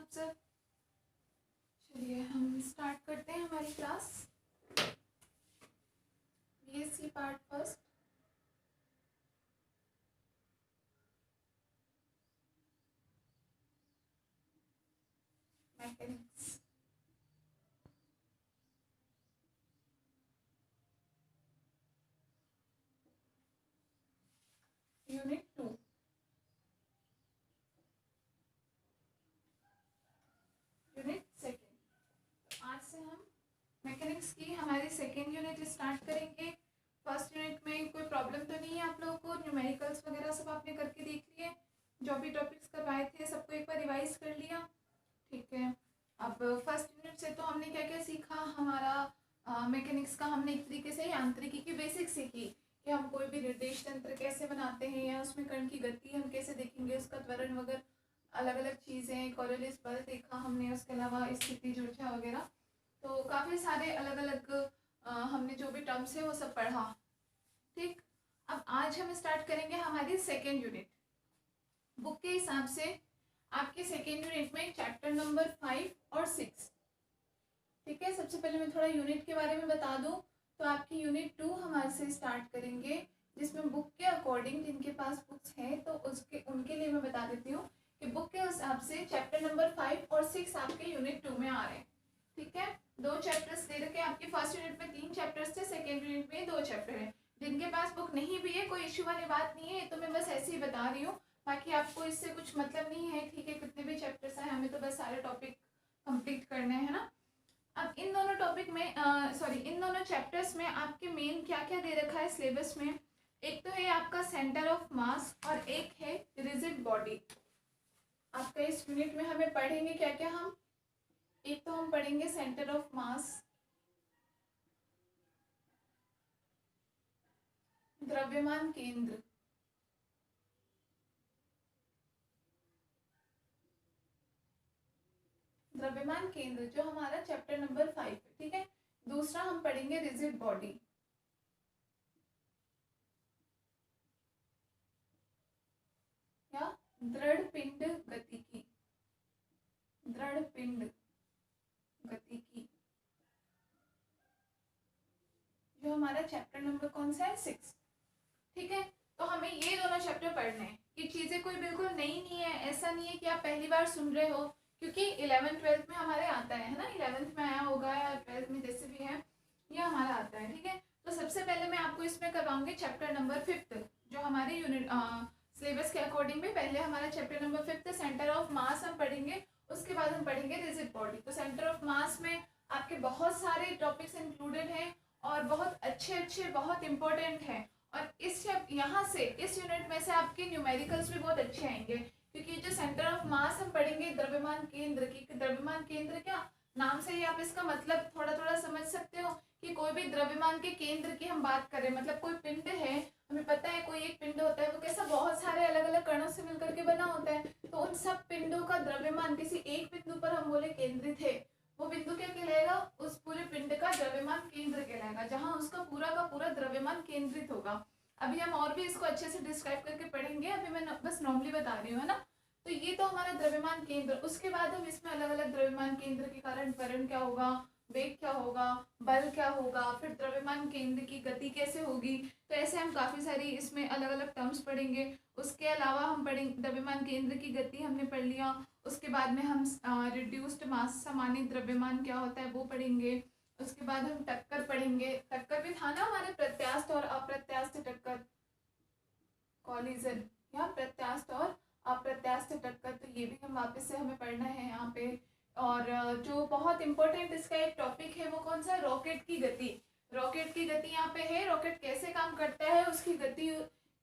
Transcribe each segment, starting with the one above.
आप सब? चलिए हम स्टार्ट करते हैं हमारी class. BSc part first. Mechanics. Unit 2। Unit second. आज से हम मैकेनिक्स की हमारी सेकेंड यूनिट स्टार्ट करेंगे। फर्स्ट यूनिट में कोई प्रॉब्लम तो नहीं है आप लोगों को? न्यूमेरिकल्स वगैरह सब आपने करके देख लिए? जो भी टॉपिक्स करवाए थे सबको एक बार रिवाइज कर लिया? ठीक है। अब फर्स्ट यूनिट से तो हमने क्या क्या सीखा? हमारा मैकेनिक्स का हमने एक तरीके से यांत्रिकी की बेसिक सीखी कि हम कोई भी निर्देश तंत्र कैसे बनाते हैं या उसमें कण की गति हम कैसे देखेंगे, उसका त्वरण वगैरह अलग अलग चीज़ें, कॉरियोलिस बल देखा हमने, उसके अलावा स्थितिज ऊर्जा वगैरह। तो काफ़ी सारे अलग अलग हमने जो भी टर्म्स है वो सब पढ़ा। ठीक। अब आज हम स्टार्ट करेंगे हमारी सेकेंड यूनिट। बुक के हिसाब से आपके सेकेंड यूनिट में चैप्टर नंबर 5 और 6। ठीक है। सबसे पहले मैं थोड़ा यूनिट के बारे में बता दूं तो आपकी यूनिट 2 हमारे से स्टार्ट करेंगे, जिसमें बुक के अकॉर्डिंग जिनके पास बुक्स हैं तो उसके उनके लिए मैं बता देती हूँ कि बुक के हिसाब से चैप्टर नंबर 5 और 6 आपके यूनिट 2 में आ रहे हैं। ठीक है। 2 चैप्टर्स दे रखे। आपके फर्स्ट यूनिट में 3 चैप्टर्स थे, सेकेंड यूनिट में 2 चैप्टर है। जिनके पास बुक नहीं भी है कोई इश्यू वाली बात नहीं है, तो मैं बस ऐसे ही बता रही हूँ, बाकी आपको इससे कुछ मतलब नहीं है। ठीक है। कितने भी चैप्टर्स हैं हमें तो बस सारे टॉपिक कंप्लीट करने हैं ना। अब इन दोनों टॉपिक में इन दोनों चैप्टर्स में आपके मेन क्या क्या दे रखा है सिलेबस में? एक तो है आपका सेंटर ऑफ मास और एक है रिजिड बॉडी। आपका इस यूनिट में हमें पढ़ेंगे क्या क्या हम? एक तो हम पढ़ेंगे सेंटर ऑफ मास, द्रव्यमान केंद्र, द्रव्यमान केंद्र जो हमारा चैप्टर नंबर 5 है। ठीक है। दूसरा हम पढ़ेंगे रिजिड बॉडी या दृढ़ पिंड गतिकी, दृढ़ पिंड गतिकी, जो हमारा चैप्टर नंबर कौन सा है? 6। ठीक है। तो हमें ये दोनों चैप्टर पढ़ने हैं। ये चीज़ें कोई बिल्कुल नई नहीं है, ऐसा नहीं है कि आप पहली बार सुन रहे हो, क्योंकि 11th-12th में हमारे आता है ना, 11th में आया होगा या 12th में जैसे भी है ये हमारा आता है। ठीक है। तो सबसे पहले मैं आपको इसमें करवाऊंगी चैप्टर नंबर 5 जो हमारे यूनिट सिलेबस के अकॉर्डिंग में पहले हमारा chapter number 5 centre of mass हम पढ़ेंगे, उसके बाद हम पढ़ेंगे रिजिड बॉडी। तो सेंटर ऑफ मास में आपके बहुत सारे टॉपिक्स इंक्लूडेड हैं और बहुत अच्छे अच्छे बहुत इंपॉर्टेंट हैं। और इस यहाँ से इस यूनिट में से आपके न्यूमेरिकल्स भी बहुत अच्छे आएंगे, क्योंकि जो सेंटर ऑफ मास हम पढ़ेंगे द्रव्यमान केंद्र की, द्रव्यमान केंद्र क्या नाम से ही आप इसका मतलब थोड़ा थोड़ा समझ सकते हो कि कोई भी द्रव्यमान के केंद्र की हम बात करें, मतलब कोई पिंड है, हमें पता है कोई एक पिंड होता है, वो कैसा बहुत सारे अलग अलग कणों से मिलकर के बना होता है। तो उन सब पिंडों का द्रव्यमान किसी एक बिंदु पर हम बोले केंद्रित है, वो बिंदु क्या कहलाएगा? उस पूरे पिंड का द्रव्यमान केंद्र कहलाएगा, जहां उसका का पूरा द्रव्यमान केंद्रित होगा। अभी हम और भी इसको अच्छे से डिस्क्राइब करके पढ़ेंगे, अभी मैं बस नॉर्मली बता रही हूँ, है ना। तो ये तो हमारा द्रव्यमान केंद्र। उसके बाद हम इसमें अलग अलग द्रव्यमान केंद्र के कारण त्वरण क्या होगा, वेग क्या होगा, बल क्या होगा, फिर द्रव्यमान केंद्र की गति कैसे होगी, तो ऐसे हम काफ़ी सारी इसमें अलग अलग टर्म्स पढ़ेंगे। उसके अलावा हम पढ़ेंगे द्रव्यमान केंद्र की गति हमने पढ़ लिया। उसके बाद में हम रिड्यूस्ड मास सामान्य द्रव्यमान क्या होता है वो पढ़ेंगे। उसके बाद हम टक्कर पढ़ेंगे। टक्कर भी था ना हमारे, प्रत्यास्थ और अप्रत्यास्थ टक्कर, कॉलिजन या प्रत्यास्थ और अप्रत्यास्थ टक्कर, तो ये भी हम वापस से हमें पढ़ना है यहाँ पे। और जो बहुत इंपॉर्टेंट इसका एक टॉपिक है वो कौन सा? रॉकेट की गति। रॉकेट की गति यहाँ पे है, रॉकेट कैसे काम करता है, उसकी गति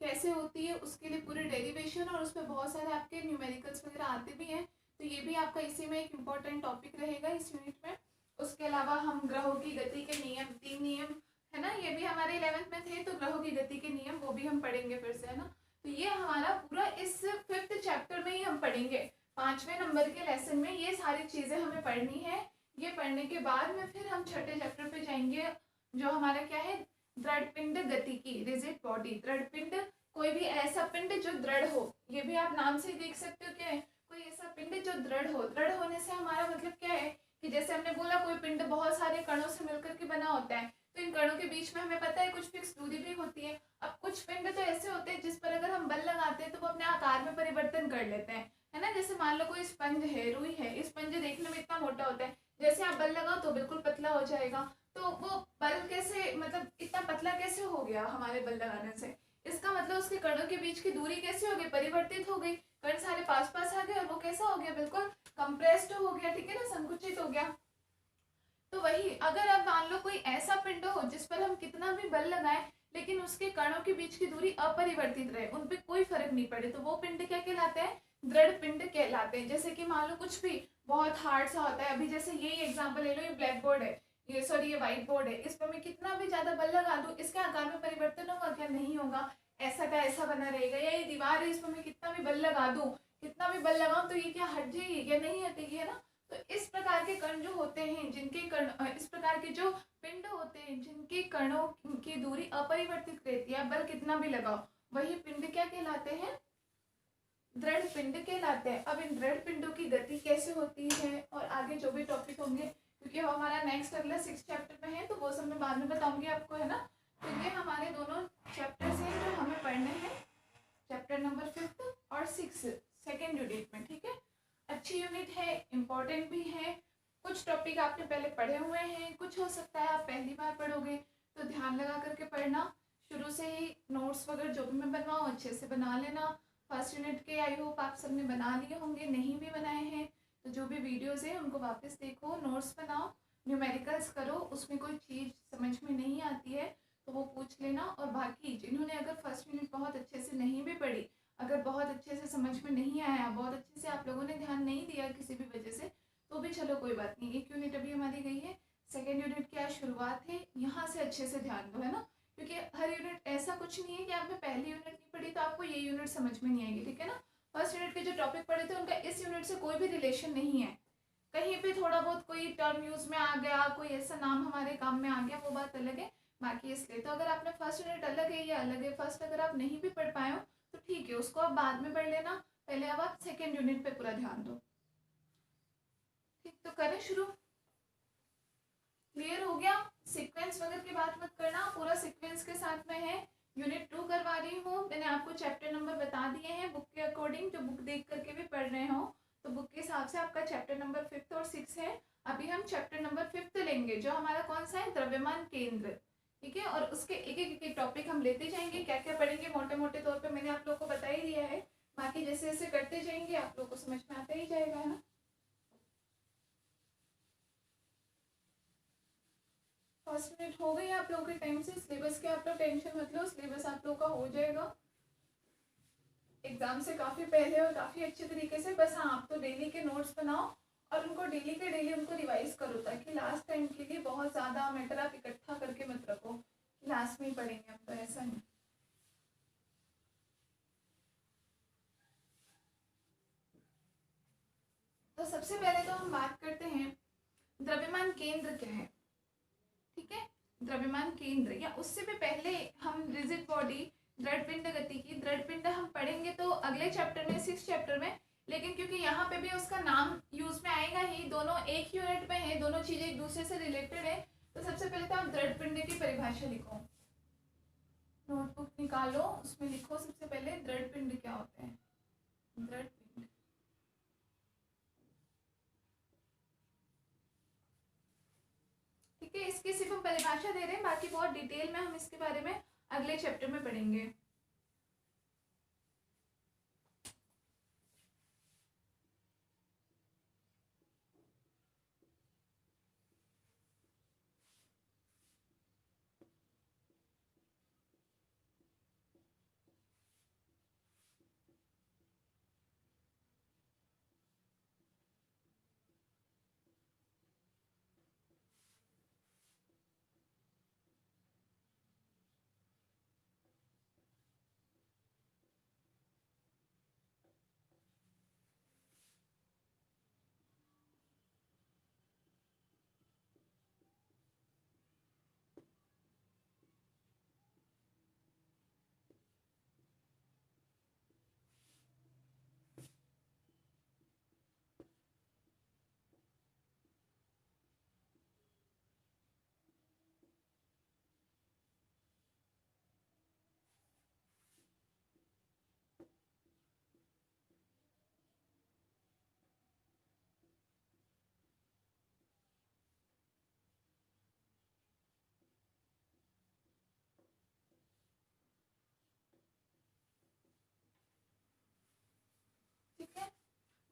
कैसे होती है, उसके लिए पूरी डेरिवेशन और उस पर बहुत सारे आपके न्यूमेरिकल्स वगैरह आते भी हैं, तो ये भी आपका इसी में एक इम्पॉर्टेंट टॉपिक रहेगा इस यूनिट में। उसके अलावा हम ग्रहों की गति के नियम, 3 नियम है ना, ये भी हमारे 11th में थे, तो ग्रहों की गति के नियम वो भी हम पढ़ेंगे फिर से, है ना। तो ये हमारा पूरा इस 5th चैप्टर में ही हम पढ़ेंगे। 5वें नंबर के लेसन में ये सारी चीज़ें हमें पढ़नी है। ये पढ़ने के बाद में फिर हम छठे चैप्टर पे जाएंगे, जो हमारा क्या है? दृढ़ पिंड गति की, रिजिड बॉडी। दृढ़ पिंड कोई भी ऐसा पिंड जो दृढ़ हो, ये भी आप नाम से देख सकते हो क्या है, कोई ऐसा पिंड जो दृढ़ हो। दृढ़ होने से हमारा मतलब क्या है कि जैसे हमने बोला कोई पिंड बहुत सारे कणों से मिलकर के बना होता है, तो इन कणों के बीच में हमें पता है कुछ फिक्स दूरी भी होती है। अब कुछ पिंड तो ऐसे होते हैं जिस पर अगर हम बल लगाते हैं तो वो अपने आकार में परिवर्तन कर लेते हैं, है ना। जैसे मान लो कोई स्पंज है, रुई है, स्पंज देखने में इतना मोटा होता है, जैसे आप बल लगाओ तो बिल्कुल पतला हो जाएगा। तो वो बल कैसे, मतलब इतना पतला कैसे हो गया हमारे बल लगाने से? इसका मतलब उसके कणों के बीच की दूरी कैसे हो गई, परिवर्तित हो गई। कण सारे पास पास आ गए और वो कैसा हो गया, बिल्कुल कंप्रेस्ड हो गया, ठीक है ना, संकुचित हो गया। तो वही अगर अब मान लो कोई ऐसा पिंड हो जिस पर हम कितना भी बल लगाएं लेकिन उसके कणों के बीच की दूरी अपरिवर्तित रहे, उन पे कोई फर्क नहीं पड़े, तो वो पिंड क्या कहलाते हैं, दृढ़ पिंड कहलाते हैं। जैसे कि मान लो कुछ भी बहुत हार्ड सा होता है, अभी जैसे यही एग्जांपल ले लो, ये ब्लैक बोर्ड है, ये सॉरी ये व्हाइट बोर्ड है, इस पर मैं कितना भी ज्यादा बल लगा दूं इसके आकार में परिवर्तन होगा क्या, नहीं होगा, ऐसा का ऐसा बना रहेगा। या ये दीवार है, इस पर मैं कितना भी बल लगा दूं, कितना भी बल लगाऊं, तो ये क्या हट जाएगी क्या, नहीं हटेगी, है ना। तो इस प्रकार के कण जो होते हैं, जिनके कण, इस प्रकार के जो पिंड होते हैं जिनके कणों की दूरी अपरिवर्तित रहती है, बल कितना भी लगाओ, वही पिंड क्या कहलाते हैं, दृढ़ पिंड कहलाते हैं। अब इन दृढ़ पिंडों की गति कैसे होती है और आगे जो भी टॉपिक होंगे, क्योंकि हमारा नेक्स्ट अगला 6 चैप्टर में है, तो वो सब मैं बाद में बताऊंगी आपको, है ना। तो ये हमारे दोनों चैप्टर्स हैं जो हमें पढ़ने हैं, चैप्टर नंबर 5 और 6 सेकेंड यूनिट में, ठीक है। अच्छी यूनिट है, इम्पोर्टेंट भी है। कुछ टॉपिक आपने पहले पढ़े हुए हैं, कुछ हो सकता है आप पहली बार पढ़ोगे, तो ध्यान लगा करके पढ़ना। शुरू से ही नोट्स वगैरह जो भी मैं बनवाऊँ अच्छे से बना लेना। फर्स्ट यूनिट के आई होप आप सबने बना लिए होंगे, नहीं भी बनाए हैं तो जो भी वीडियोज़ हैं उनको वापस देखो, नोट्स बनाओ, न्यूमेरिकल्स करो, उसमें कोई चीज़ समझ में नहीं आती है तो वो पूछ लेना। और बाकी जिन्होंने अगर फर्स्ट यूनिट बहुत अच्छे से नहीं भी पढ़ी, अगर बहुत अच्छे से समझ में नहीं आया, बहुत अच्छे से आप लोगों ने ध्यान नहीं दिया किसी भी वजह से, तो भी चलो कोई बात नहीं, एक यूनिट अभी हमारी गई है, सेकेंड यूनिट की आज शुरुआत है, यहाँ से अच्छे से ध्यान दो, है ना। क्योंकि हर यूनिट ऐसा कुछ नहीं है कि आपने पहली यूनिट नहीं पढ़ी तो आपको ये यूनिट समझ में नहीं आएगी, ठीक है ना। फर्स्ट यूनिट के जो टॉपिक पढ़े थे उनका इस यूनिट से कोई भी रिलेशन नहीं है। कहीं पे थोड़ा बहुत कोई टर्म यूज में आ गया, कोई ऐसा नाम हमारे काम में आ गया, वो बात अलग है। बाकी इसलिए तो अगर आपने फर्स्ट यूनिट अलग है या अलग है, फर्स्ट अगर आप नहीं भी पढ़ पाए हो तो ठीक है, उसको आप बाद में पढ़ लेना, पहले अब आप सेकेंड यूनिट पे पूरा ध्यान दो। ठीक, तो करें शुरू। क्लियर हो गया? सीक्वेंस वगैरह की बात मत करना, पूरा सीक्वेंस के साथ में है। यूनिट 2 करवा रही हूँ, मैंने आपको चैप्टर नंबर बता दिए हैं बुक के अकॉर्डिंग, जो बुक देख करके भी पढ़ रहे हो तो बुक के हिसाब से आपका चैप्टर नंबर 5 और 6 है। अभी हम चैप्टर नंबर 5 लेंगे जो हमारा कौन सा है, द्रव्यमान केंद्र, ठीक है। और उसके एक एक टॉपिक हम लेते जाएंगे, क्या क्या पढ़ेंगे मोटे मोटे तौर पे मैंने आप लोग को बता ही दिया है, बाकी जैसे जैसे करते जाएंगे आप लोग को समझ में आता ही जाएगा, है ना। फर्स्ट यूनिट हो गई आप लोगों के टाइम से, सिलेबस के आप लोग टेंशन मत लो, सिलेबस आप लोग का हो जाएगा एग्जाम से काफ़ी पहले और काफ़ी अच्छे तरीके से। बस हाँ, आप तो डेली के नोट्स बनाओ और उनको डेली के डेली उनको रिवाइज करो, ताकि लास्ट टाइम के लिए बहुत ज़्यादा मैटर आप इकट्ठा करके मत रखो, लास्ट में ही पढ़ेंगे हम, तो ऐसा नहीं। तो सबसे पहले तो हम बात करते हैं द्रव्यमान केंद्र क्या है, ठीक है। द्रव्यमान केंद्र, या उससे भी पहले हम रिजिड बॉडी, दृढ़ पिंड गति की, दृढ़ पिंड हम पढ़ेंगे तो अगले चैप्टर में, 6 चैप्टर में। लेकिन क्योंकि यहाँ पे भी उसका नाम यूज में आएगा ही, दोनों एक यूनिट में है, दोनों चीजें एक दूसरे से रिलेटेड है, तो सबसे पहले तो आप दृढ़ पिंड की परिभाषा लिखो, नोटबुक निकालो, उसमें लिखो सबसे पहले दृढ़ पिंड क्या होते हैं। दृढ़ पिंड, ठीक है, इसकी सिर्फ हम परिभाषा दे रहे हैं, बाकी बहुत डिटेल में हम इसके बारे में अगले चैप्टर में पढ़ेंगे।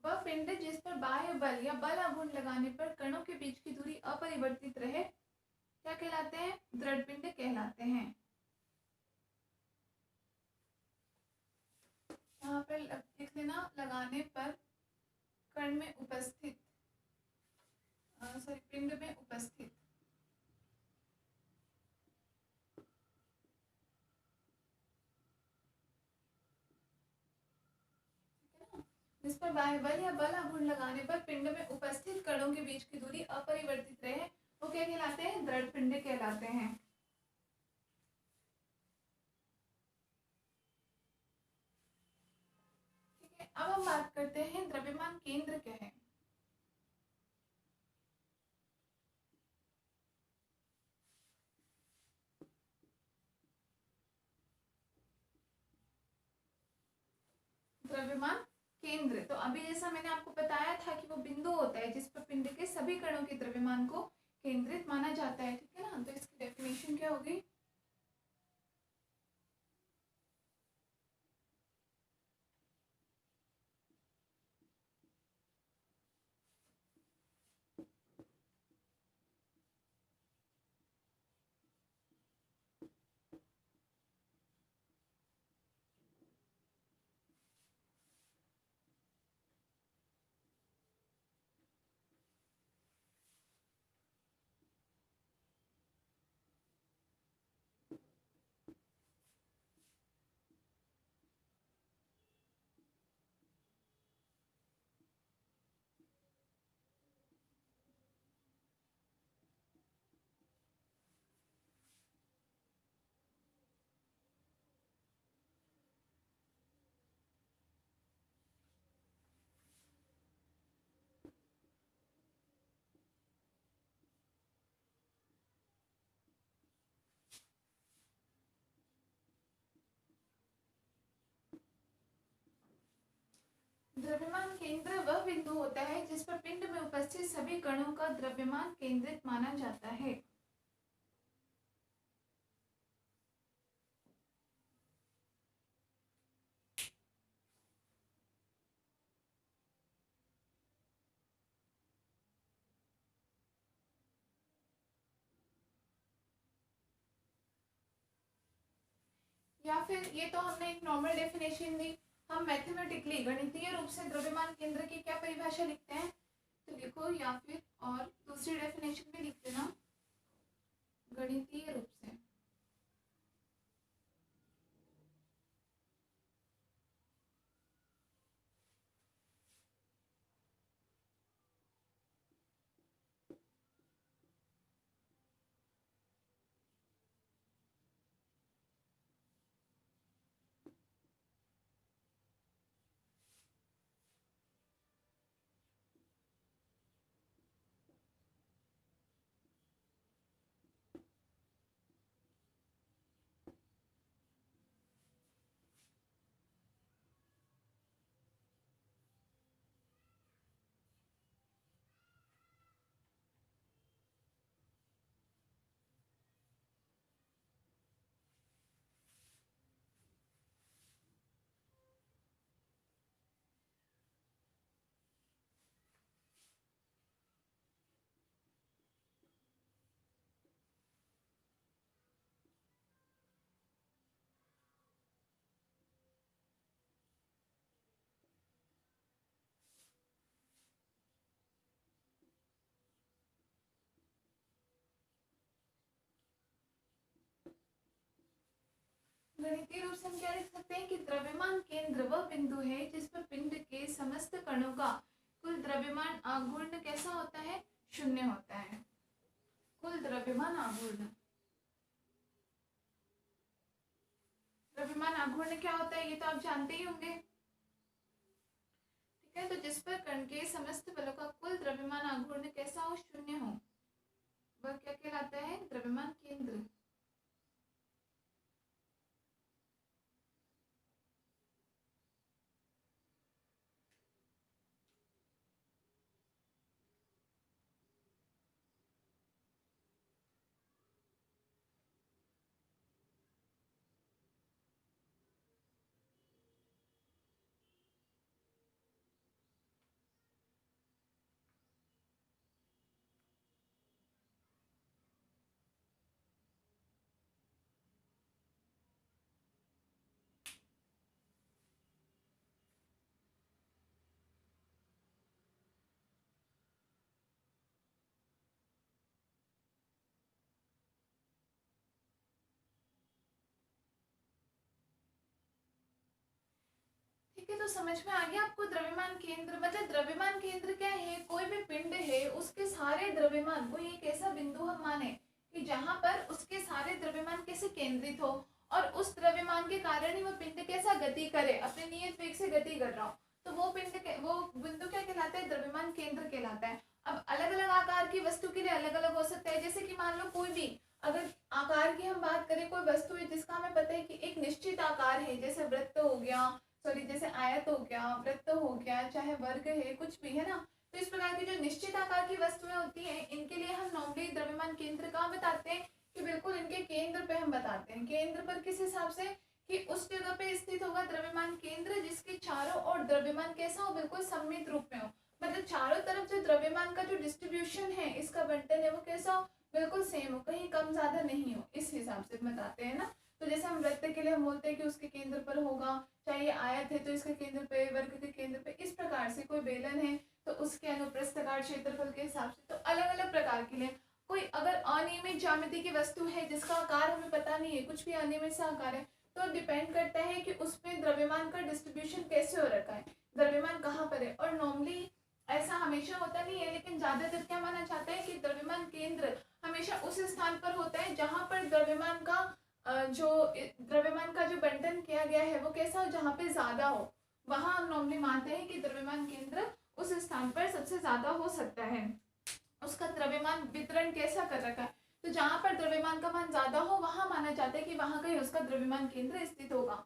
वह पिंड जिस पर बाह्य बल या बल आघूर्ण लगाने पर कणों के बीच की दूरी अपरिवर्तित रहे क्या कहलाते हैं? दृढ़ पिंड कहलाते हैं। यहाँ पर लिख लेना, लगाने पर कण में उपस्थित पिंड में उपस्थित। जिस पर बाह्य बल या बल आघूर्ण लगाने पर पिंड में उपस्थित कणों के बीच की दूरी अपरिवर्तित रहे वो क्या कहलाते हैं? दृढ़ पिंड कहलाते हैं। ठीक है, अब हम बात करते हैं द्रव्यमान केंद्र क्या है। द्रव्यमान केंद्र, तो अभी जैसा मैंने आपको बताया था कि वो बिंदु होता है जिस पर पिंड के सभी कणों के द्रव्यमान को केंद्रित माना जाता है। ठीक है ना, तो इसकी डेफिनेशन क्या होगी? द्रव्यमान केंद्र वह बिंदु होता है जिस पर पिंड में उपस्थित सभी कणों का द्रव्यमान केंद्रित माना जाता है। या फिर ये तो हमने एक नॉर्मल डेफिनेशन दी, हम मैथमेटिकली गणितीय रूप से द्रव्यमान केंद्र की क्या परिभाषा लिखते हैं, तो लिखो, या फिर और दूसरी डेफिनेशन भी लिख देना गणितीय रूप से। गणितीय रूप से हम क्या लिख सकते हैं कि द्रव्यमान केंद्र वह बिंदु है जिस पर पिंड के समस्त कणों का कुल द्रव्यमान आघूर्ण कैसा होता है? शून्य होता है। कुल द्रव्यमान आघूर्ण, द्रव्यमान आघूर्ण क्या होता है ये तो आप जानते ही होंगे। ठीक है, तो जिस पर कण के समस्त बलों का कुल द्रव्यमान आघूर्ण कैसा हो? शून्य हो, वह क्या कहलाता है? द्रव्यमान केंद्र। ठीक है, तो समझ में आ गया आपको द्रव्यमान केंद्र मतलब द्रव्यमान केंद्र क्या है, कोई भी पिंड है उसके सारे द्रव्यमान, कोई एक ऐसा बिंदु हम माने कि जहां पर उसके सारे द्रव्यमान कैसे केंद्रित हो और उस द्रव्यमान के कारण ही वो पिंड कैसा गति करे, अपने नियत वेग से गति कर रहा हो, तो वो वो बिंदु क्या कहलाता है, द्रव्यमान केंद्र कहलाता है। अब अलग अलग आकार की वस्तु के लिए अलग अलग हो सकता है, जैसे कि मान लो कोई भी अगर आकार की हम बात करें, कोई वस्तु है जिसका हमें पता है कि एक निश्चित आकार है, जैसे वृत्त हो गया, सॉरी जैसे आयत हो गया, वृत्त हो गया, चाहे वर्ग है, कुछ भी है ना, तो इस प्रकार की जो निश्चित आकार की वस्तुएं होती हैं इनके लिए हम नॉर्मली द्रव्यमान केंद्र कहाँ बताते हैं कि बिल्कुल इनके केंद्र पे हम बताते हैं। केंद्र पर किस हिसाब से कि उस जगह पे स्थित होगा द्रव्यमान केंद्र जिसके चारों ओर द्रव्यमान कैसा हो, बिल्कुल सममित रूप में हो, मतलब चारों तरफ जो द्रव्यमान का जो डिस्ट्रीब्यूशन है, इसका बंटन है, वो कैसा हो, बिल्कुल सेम हो, कहीं कम ज्यादा नहीं हो, इस हिसाब से बताते हैं ना। तो जैसे हम वृत्त के लिए हम बोलते हैं कि उसके केंद्र पर होगा, चाहे ये आयत है तो इसके केंद्र पे, वर्ग के केंद्र पे, इस प्रकार से कोई बेलन है तो उसके अनुप्रस्थकाट क्षेत्रफल के हिसाब से, तो अलग अलग प्रकार के लिए। कोई अगर अनियमित ज्यामिति की वस्तु है जिसका आकार हमें पता नहीं है, कुछ भी अनियमित सा आकार है, तो डिपेंड करता है कि उसमें द्रव्यमान का डिस्ट्रीब्यूशन कैसे हो रखा है, द्रव्यमान कहाँ पर है। और नॉर्मली ऐसा हमेशा होता नहीं है, लेकिन ज्यादातर क्या माना जाता है कि द्रव्यमान केंद्र हमेशा उस स्थान पर होता है जहां पर द्रव्यमान का जो बंटन किया गया है वो कैसा हो, जहाँ पे ज्यादा हो, वहां हम नॉर्मली मानते हैं कि द्रव्यमान केंद्र उस स्थान पर सबसे ज्यादा हो सकता है। उसका द्रव्यमान वितरण कैसा कर रखा है, तो जहां पर द्रव्यमान का मान ज्यादा हो वहां माना जाता है कि वहां कहीं उसका द्रव्यमान केंद्र स्थित होगा,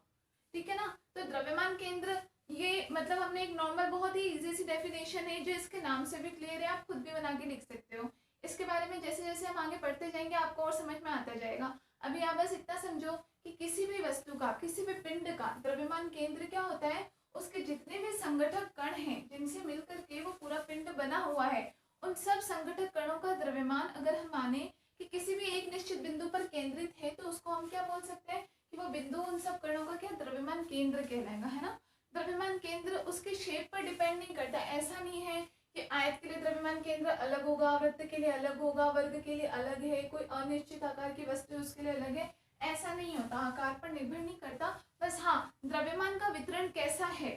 ठीक है ना। तो द्रव्यमान केंद्र ये मतलब हमने एक नॉर्मल बहुत ही इजी सी डेफिनेशन है जो इसके नाम से भी क्लियर है, आप खुद भी बना के लिख सकते हो। इसके बारे में जैसे जैसे हम आगे पढ़ते जाएंगे आपको और समझ में आता जाएगा। अभी आप बस इतना समझो कि किसी भी वस्तु का, किसी भी पिंड का द्रव्यमान केंद्र क्या होता है, उसके जितने भी संगठक कण हैं जिनसे मिलकर के वो पूरा पिंड बना हुआ है, उन सब संगठक कणों का द्रव्यमान अगर हम माने कि किसी भी एक निश्चित बिंदु पर केंद्रित है, तो उसको हम क्या बोल सकते हैं कि वो बिंदु उन सब कणों का क्या द्रव्यमान केंद्र कहलाएगा, है ना। द्रव्यमान केंद्र उसके शेप पर डिपेंड नहीं करता, ऐसा नहीं है कि आयत के लिए द्रव्यमान केंद्र अलग होगा, वृत्त के लिए अलग होगा, वर्ग के लिए अलग है, कोई अनिश्चित आकार की वस्तु उसके लिए अलग है, ऐसा नहीं होता, आकार पर निर्भर नहीं करता। बस हाँ, द्रव्यमान का वितरण कैसा है,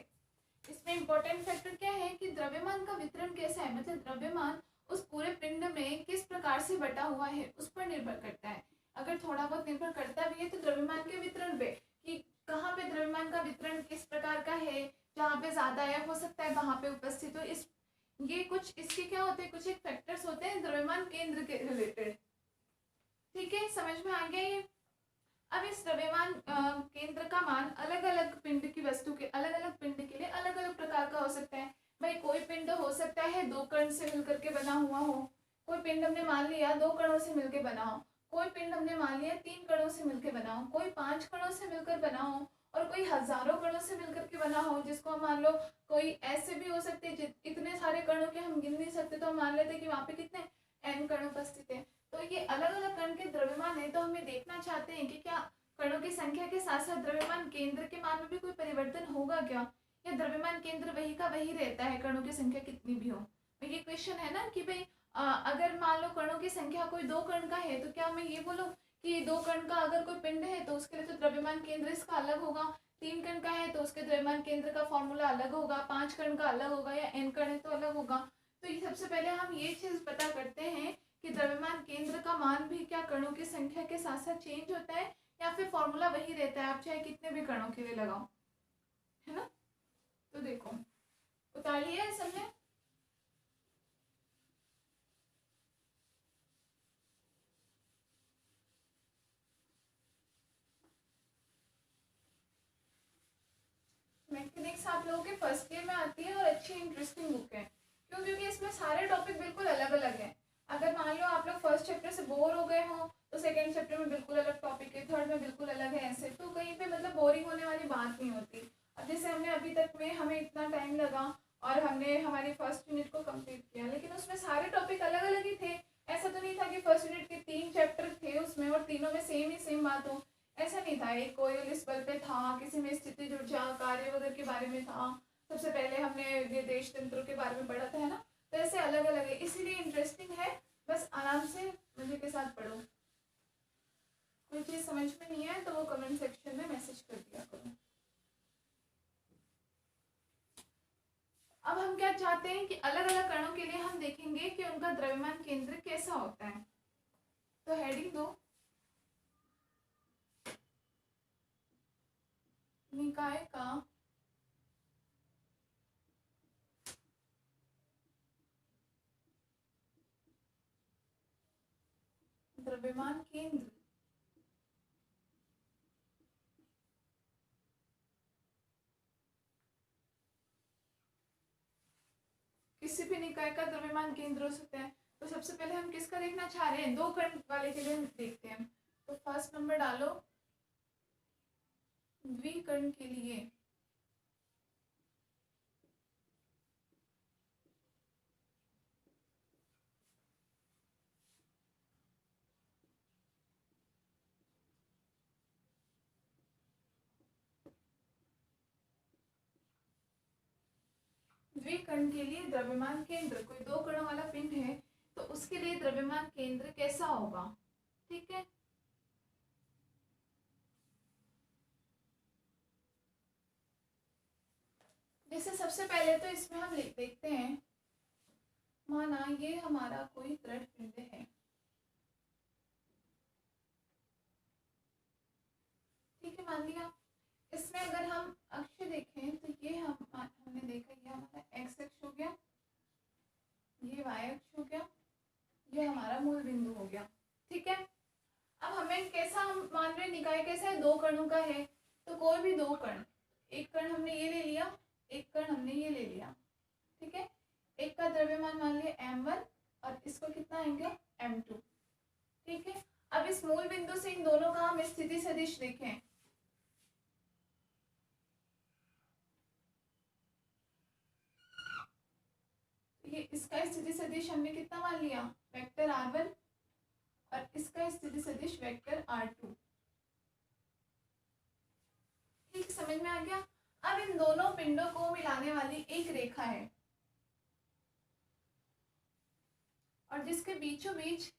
इसमें इंपॉर्टेंट फैक्टर क्या है कि द्रव्यमान का वितरण कैसा है, मतलब द्रव्यमान उस पूरे पिंड में किस प्रकार से बटा हुआ है उस पर निर्भर करता है। अगर थोड़ा बहुत निर्भर करता भी है तो द्रव्यमान के वितरण पे, कि कहाँ पे द्रव्यमान का वितरण किस प्रकार का है, जहाँ पे ज्यादा है हो सकता है वहां पे उपस्थित हो, इस ये कुछ इसके क्या होते हैं, कुछ एक फैक्टर्स होते हैं द्रव्यमान केंद्र के रिलेटेड, ठीक है, समझ में आ गया ये। अब इस द्रव्यमान केंद्र का मान अलग अलग पिंड की वस्तु के, अलग अलग पिंड के लिए अलग अलग प्रकार का हो सकता है। भाई कोई पिंड हो सकता है दो कण से मिलकर के बना हुआ हो, कोई पिंड हमने मान लिया दो कणों से मिलकर बना हो, कोई पिंड हमने मान लिया तीन कणों से मिलकर बना हो, कोई 5 कणों से मिलकर बना हो, और कोई हजारों कणों से मिलकर के बना हो, जिसको हम मान लो कोई ऐसे भी हो सकते हैं इतने सारे कणों के हम गिन नहीं सकते, तो हम मान लेते कि वहां पे कितने n कण उपस्थित है। तो ये अलग अलग कण के द्रव्यमान है, तो हमें देखना चाहते हैं कि क्या कणों की संख्या के साथ साथ द्रव्यमान केंद्र के मान में भी कोई परिवर्तन होगा क्या, या द्रव्यमान केंद्र वही का वही रहता है कणों की संख्या कितनी भी हो। तो ये क्वेश्चन है ना कि भाई अगर मान लो कणों की संख्या कोई 2 कण का है, तो क्या मैं ये बोलूं कि 2 कण का अगर कोई पिंड है तो उसके लिए तो द्रव्यमान केंद्र इसका अलग होगा, 3 कण का है तो उसके द्रव्यमान केंद्र का फॉर्मूला अलग होगा, 5 कण का अलग होगा, या n कण है तो अलग होगा। तो ये सबसे पहले हम ये चीज पता करते हैं कि द्रव्यमान केंद्र का मान भी क्या कणों की संख्या के साथ साथ चेंज होता है, या फिर फॉर्मूला वही रहता है, आप चाहे कितने भी कणों के लिए लगाओ, है ना। तो देखो उतार लिया है सबने। मैकेनिक्स आप लोगों के फर्स्ट ईयर में आती है और अच्छी इंटरेस्टिंग बुक है, क्यों, क्योंकि इसमें सारे टॉपिक बिल्कुल अलग अलग हैं। अगर मान लो आप लोग फर्स्ट चैप्टर से बोर हो गए हो तो सेकंड चैप्टर में बिल्कुल अलग टॉपिक है, थर्ड में बिल्कुल अलग है, ऐसे तो कहीं पे मतलब बोरिंग होने वाली बात नहीं होती। अब जैसे हमने अभी तक में हमें इतना टाइम लगा और हमने हमारी फर्स्ट यूनिट को कंप्लीट किया, लेकिन उसमें सारे टॉपिक अलग अलग ही थे। ऐसा तो नहीं था कि फर्स्ट यूनिट के 3 चैप्टर थे उसमें और तीनों में सेम बात हो, ऐसा नहीं था। एक कोयलिस बल पे था, किसी में स्थिति ऊर्जा कार्य वगैरह के बारे में था, सबसे पहले हमने निर्देश तंत्रों के बारे में पढ़ा था, है ना। तो ऐसे अलग अलग है, इसीलिए इंटरेस्टिंग है, बस आराम से मजे के साथ पढ़ो। कोई चीज़ समझ में नहीं आए तो वो कमेंट सेक्शन में मैसेज कर दिया करो। चाहते हैं कि अलग अलग कणों के लिए हम देखेंगे कि उनका द्रव्यमान केंद्र कैसा होता है। तो हेडिंग दो, निकाय का द्रव्यमान केंद्र किसी भी निकाय का द्रव्यमान केंद्र हो सकता है। तो सबसे पहले हम किसका देखना चाह रहे हैं, दो कण वाले के लिए हम देखते हैं। तो फर्स्ट नंबर डालो द्विकण के लिए द्विकण के लिए द्रव्यमान केंद्र, कोई दो कणों वाला पिंड है तो उसके लिए द्रव्यमान केंद्र कैसा होगा। ठीक है, जैसे सबसे पहले तो इसमें हम देखते हैं, माना ये हमारा कोई दृढ़ पिंड है। ठीक है, मान लिया। इसमें अगर हम अक्ष देखें तो ये हमने देखा ये हमारा एक्स अक्ष हो गया, ये वाई अक्ष हो गया, ये हमारा मूल बिंदु हो गया। ठीक है, अब हमें कैसा, हम मान रहे निकाय कैसा है, दो कणों का है। तो कोई भी दो कण, एक कण हमने ये ले लिया, एक कण हमने ये ले लिया। ठीक है, एक का द्रव्यमान मान लिया m1 और इसको कितना आएंगे m2। ठीक है, अब इस मूल बिंदु से इन दोनों का हम स्थिति सदिश देखें। ये इसका स्थिति सदिश हमने कितना मान लिया, वेक्टर r1 और इसका स्थिति सदिश वेक्टर r2। ठीक, समझ में आ गया। अब इन दोनों पिंडों को मिलाने वाली एक रेखा है और जिसके बीचों बीच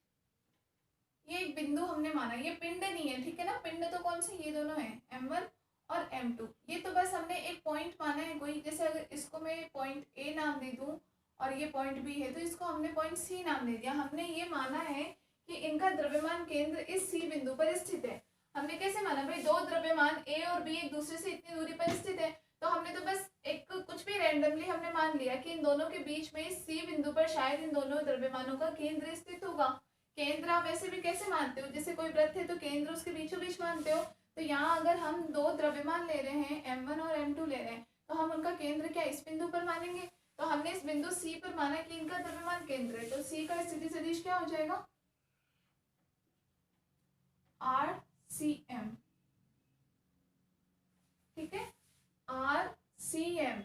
ये एक बिंदु हमने माना, ये पिंड नहीं है। ठीक है ना, पिंड तो कौन से, ये दोनों हैं m1 और m2। ये तो बस हमने एक पॉइंट माना है कोई, जैसे अगर इसको मैं पॉइंट A नाम दे दूं और ये पॉइंट B है तो इसको हमने पॉइंट C नाम दे दिया। हमने ये माना है कि इनका द्रव्यमान केंद्र इस C बिंदु पर स्थित है। हमने कैसे माना भाई, दो द्रव्यमान A और B एक दूसरे से इतनी दूरी पर स्थित है, तो हमने तो बस एक कुछ भी रैंडमली हमने मान लिया कि इन दोनों के बीच में इस C बिंदु पर शायद इन दोनों द्रव्यमानों का केंद्र स्थित होगा। केंद्र आप वैसे भी कैसे मानते हो, जैसे कोई वृत्त है तो केंद्र उसके बीचों बीच मानते हो। तो यहाँ अगर हम दो द्रव्यमान ले रहे हैं m1 और m2 ले रहे हैं तो हम उनका केंद्र क्या इस बिंदु पर मानेंगे। तो हमने इस बिंदु C पर माना कि इनका द्रव्यमान केंद्र है, तो C का स्थिति सदिश क्या हो जाएगा, RCM। ठीक है, RCM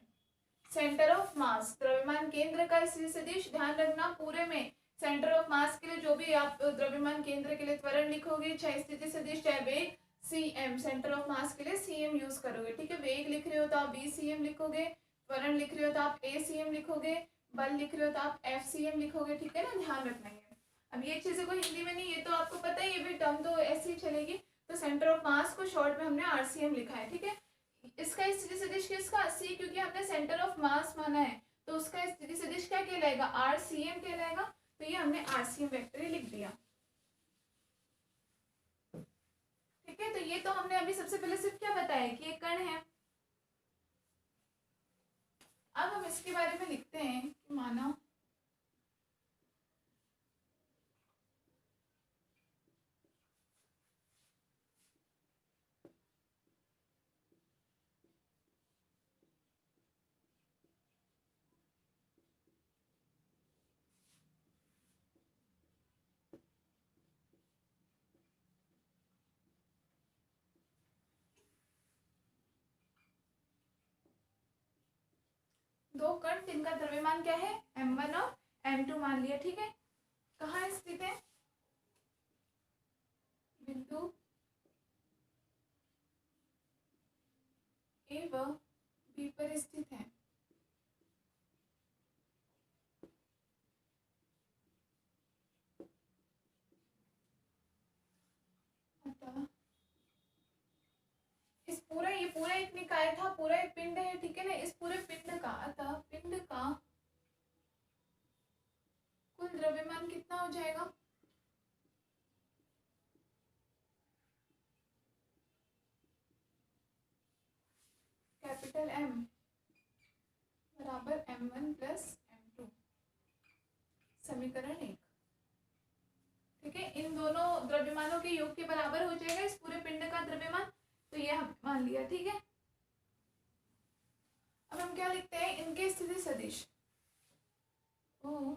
सेंटर ऑफ मास, द्रव्यमान केंद्र का स्थिति सदिश। ध्यान रखना पूरे में सेंटर ऑफ मास के लिए जो भी आप द्रव्यमान केंद्र के लिए त्वरण लिखोगे, चाहे स्थिति सदिश चाहे वेग, CM सेंटर ऑफ मास के लिए CM यूज करोगे। ठीक है, वेग लिख रहे हो तो आप VCM लिखोगे, त्वरण लिख रहे हो तो आप ACM लिखोगे, बल लिख रहे हो तो आप FCM लिखोगे। ठीक है ना, ध्यान रखना है। अब ये चीजें को हिंदी में नहीं, ये तो आपको पता ही है, भी टर्म तो ऐसे ही चलेगी। तो सेंटर ऑफ मास को शॉर्ट में हमने RCM लिखा है। ठीक है, इसका स्थिति सदिश किसका, C, क्योंकि हमने सेंटर ऑफ मास माना है तो उसका स्थिति सदिश क्या कहलाएगा, RCM कहलाएगा। तो ये हमने RCM वेक्टर ही लिख दिया। ठीक है, तो ये तो हमने अभी सबसे पहले सिर्फ क्या बताया कि एक कण है। अब हम इसके बारे में लिखते हैं कि माना दो कण जिनका द्रव्यमान क्या है, m1 और m2 मान लिया। ठीक है, कहाँ स्थित है, बिंदु A व B पर स्थित है। अतः इस पूरा, ये पूरा एक निकाय था, पूरा एक पिंड है। ठीक है ना, इस पूरे पिंड का, अतः पिंड का कैपिटल M बराबर M1 प्लस M2, समीकरण 1। ठीक है, इन दोनों द्रव्यमानों के योग के बराबर हो जाएगा इस पूरे पिंड का द्रव्यमान, तो ये हम मान लिया। ठीक है, अब हम क्या लिखते हैं, इनके स्थिति सदिश ओ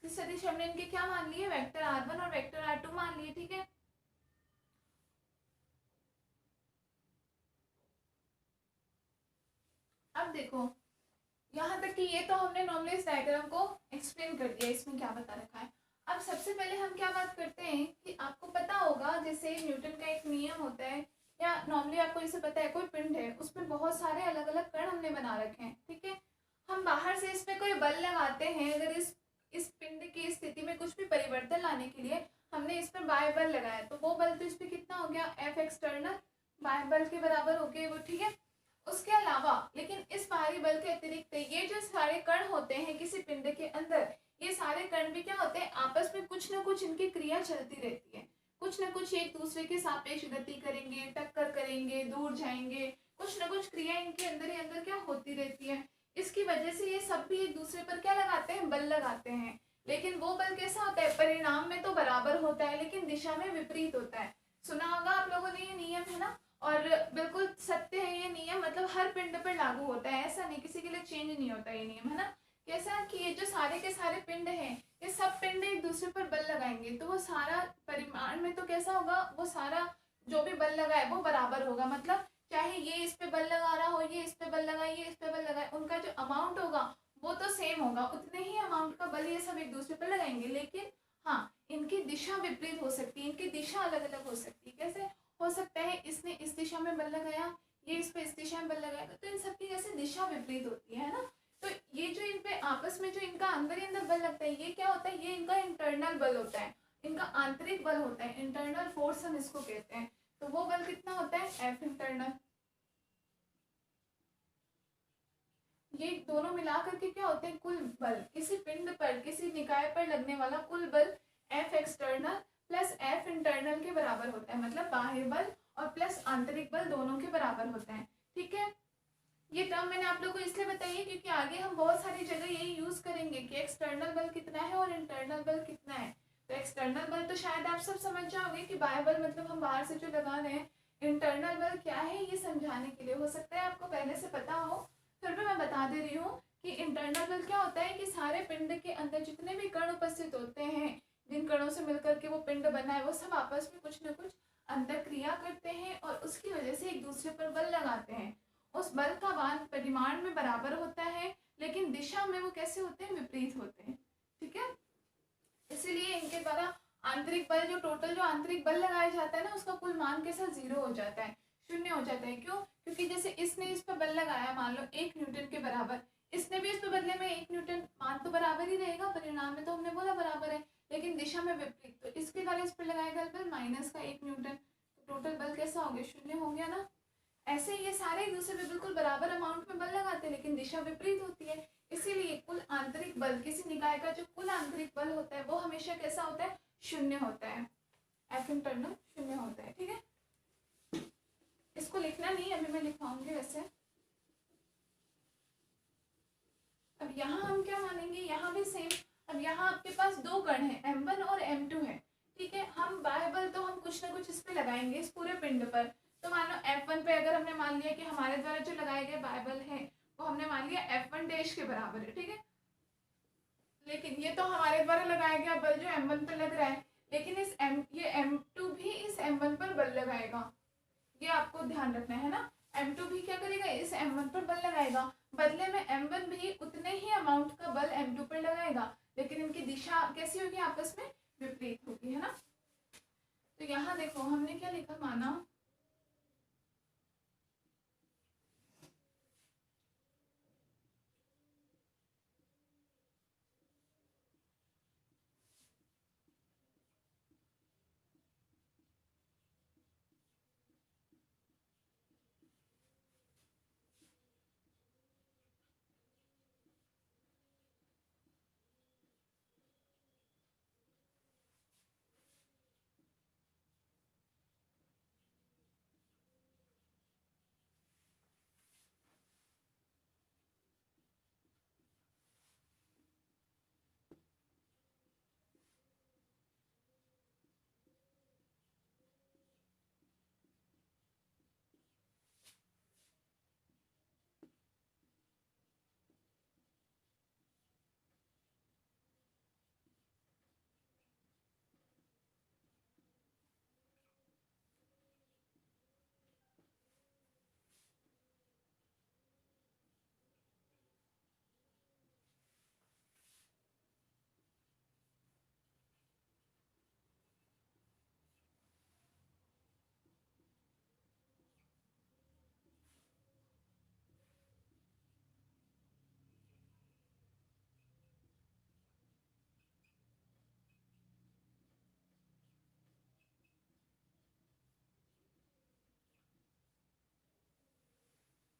सदिश हमने इनके क्या मान लिए, वेक्टर R1 और वेक्टर R2 मान लिए। ठीक है, अब देखो यहाँ तक कि ये तो हमने नॉर्मलाइज डायग्राम को एक्सप्लेन कर दिया, इसमें क्या बता रखा है। अब सबसे पहले हम क्या बात करते हैं कि आपको पता होगा जैसे न्यूटन का एक नियम होता है, या नॉर्मली आपको जैसे पता है कोई पिंड है उसमें बहुत सारे अलग अलग कण हमने बना रखे हैं। ठीक है, हम बाहर से इसमें कोई बल लगाते हैं, अगर इस पिंड की स्थिति में कुछ भी परिवर्तन लाने के लिए हमने इस पर बाह्य बल लगाया, तो वो बल तो इस पर कितना हो गया, F एक्सटर्नल बाह्य बल के बराबर हो गए वो। ठीक है, उसके अलावा लेकिन इस बाहरी बल के अतिरिक्त ये जो सारे कण होते हैं किसी पिंड के अंदर, ये सारे कण भी क्या होते हैं, आपस में कुछ ना कुछ इनकी क्रिया चलती रहती है, कुछ ना कुछ एक दूसरे के सापेक्ष गति करेंगे, टक्कर करेंगे, दूर जाएंगे, कुछ ना कुछ क्रिया इनके अंदर ही अंदर क्या होती रहती है। इसकी वजह से ये सब भी एक दूसरे पर क्या लगाते हैं, बल लगाते हैं। लेकिन वो बल कैसा होता है, परिणाम में तो बराबर होता है लेकिन दिशा में विपरीत होता है। सुना होगा आप लोगों ने, ये नियम है ना, और बिल्कुल सत्य है ये नियम, मतलब हर पिंड पर लागू होता है, ऐसा नहीं किसी के लिए चेंज नहीं होता ये नियम, है ना। कैसा कि ये जो सारे के सारे पिंड हैं, ये सब पिंड एक दूसरे पर बल लगाएंगे तो वो सारा परिमाण में तो कैसा होगा, वो सारा जो भी बल लगाए वो बराबर होगा। मतलब चाहे ये इस पे बल लगा रहा हो, ये इस पे बल लगाए, ये इस पे बल लगाए, उनका जो अमाउंट होगा वो तो सेम होगा, उतने ही अमाउंट का बल ये सब एक दूसरे पर लगाएंगे। लेकिन हाँ, इनकी दिशा विपरीत हो सकती है, इनकी दिशा अलग अलग हो सकती है। कैसे हो सकता है, इसने इस दिशा में बल लगाया, ये इस पे इस दिशा में बल लगाएगा, तो इन सबकी जैसे दिशा विपरीत होती है ना। तो ये जो इन पे आपस में जो इनका अंदर ही अंदर बल लगता है, ये क्या होता है, ये इनका इंटरनल बल होता है, इनका आंतरिक बल होता है, इंटरनल फोर्स हम इसको कहते हैं। तो वो बल कितना होता है, F इंटरनल। ये दोनों मिला करके क्या होते हैं, कुल बल, किसी पिंड पर किसी निकाय पर लगने वाला कुल बल F external plus F internal के बराबर होता है। मतलब बाह्य बल और प्लस आंतरिक बल दोनों के बराबर होता है। ठीक है, ये टर्म मैंने आप लोगों को इसलिए बताई है क्योंकि आगे हम बहुत सारी जगह यही यूज करेंगे कि एक्सटर्नल बल कितना है और इंटरनल बल कितना है। तो एक्सटर्नल बल तो शायद आप सब समझ जाओगे कि बाह्य बल मतलब हम बाहर से जो लगा रहे हैं, इंटरनल बल क्या है ये समझाने के लिए, हो सकता है आपको पहले से पता हो, फिर भी मैं बता दे रही हूँ कि इंटरनल बल क्या होता है कि सारे पिंड के अंदर जितने भी कण उपस्थित होते हैं, जिन कणों से मिलकर के वो पिंड बना है, वो सब आपस में कुछ न कुछ अंतर क्रिया करते हैं और उसकी वजह से एक दूसरे पर बल लगाते हैं। उस बल का मान परिमाण में बराबर होता है लेकिन दिशा में वो कैसे होते हैं, विपरीत होते हैं। ठीक है, इसीलिए इनके द्वारा आंतरिक बल, जो टोटल जो आंतरिक बल लगाया जाता है ना, उसका कुल मान के साथ 0 हो जाता है, शून्य हो जाता है। क्यों? क्योंकि जैसे इसने इस पर बल लगाया मान लो 1 न्यूटन के बराबर, इसने भी इस पर बदले में 1 न्यूटन, मान तो बराबर ही रहेगा, परिणाम में तो हमने बोला बराबर है, लेकिन दिशा में विपरीत, तो इसके द्वारा इस पर लगाया गया बल माइनस का 1 न्यूटन, तो टोटल बल कैसा हो गया, 0 हो गया ना। ऐसे ये सारे एक दूसरे पे बिल्कुल बराबर अमाउंट में बल लगाते हैं लेकिन दिशा विपरीत होती है। इसीलिए कुल आंतरिक बल, किसी निकाय का जो कुल आंतरिक बल होता है वो हमेशा कैसा होता है, 0 होता है। F इंटरनल 0 होता है। ठीक है, इसको लिखना नहीं, अभी मैं लिखवाऊंगी वैसे। अब यहाँ हम क्या मानेंगे, यहाँ भी सेम। अब यहाँ आपके पास दो कण है, M1 और M2 है। ठीक है, हम बाह्य बल तो हम कुछ ना कुछ इस पे लगाएंगे, इस पूरे पिंड पर। तो मानो F1 पे अगर हमने मान लिया कि हमारे द्वारा जो लगाए गए बाह्य बल है वो हमने मान लिया F1 डैश के बराबर है। ठीक है, लेकिन ये तो हमारे द्वारा लगाया गया बल जो M1 पे लग रहा है, लेकिन ये M2 भी इस M1 पर बल लगाएगा, ये आपको ध्यान रखना है ना। m2 भी क्या करेगा, इस m1 पर बल लगाएगा, बदले में m1 भी उतने ही अमाउंट का बल m2 पर लगाएगा, लेकिन इनकी दिशा कैसी होगी, आपस में विपरीत होगी, है ना। तो यहाँ देखो हमने क्या लिखा, माना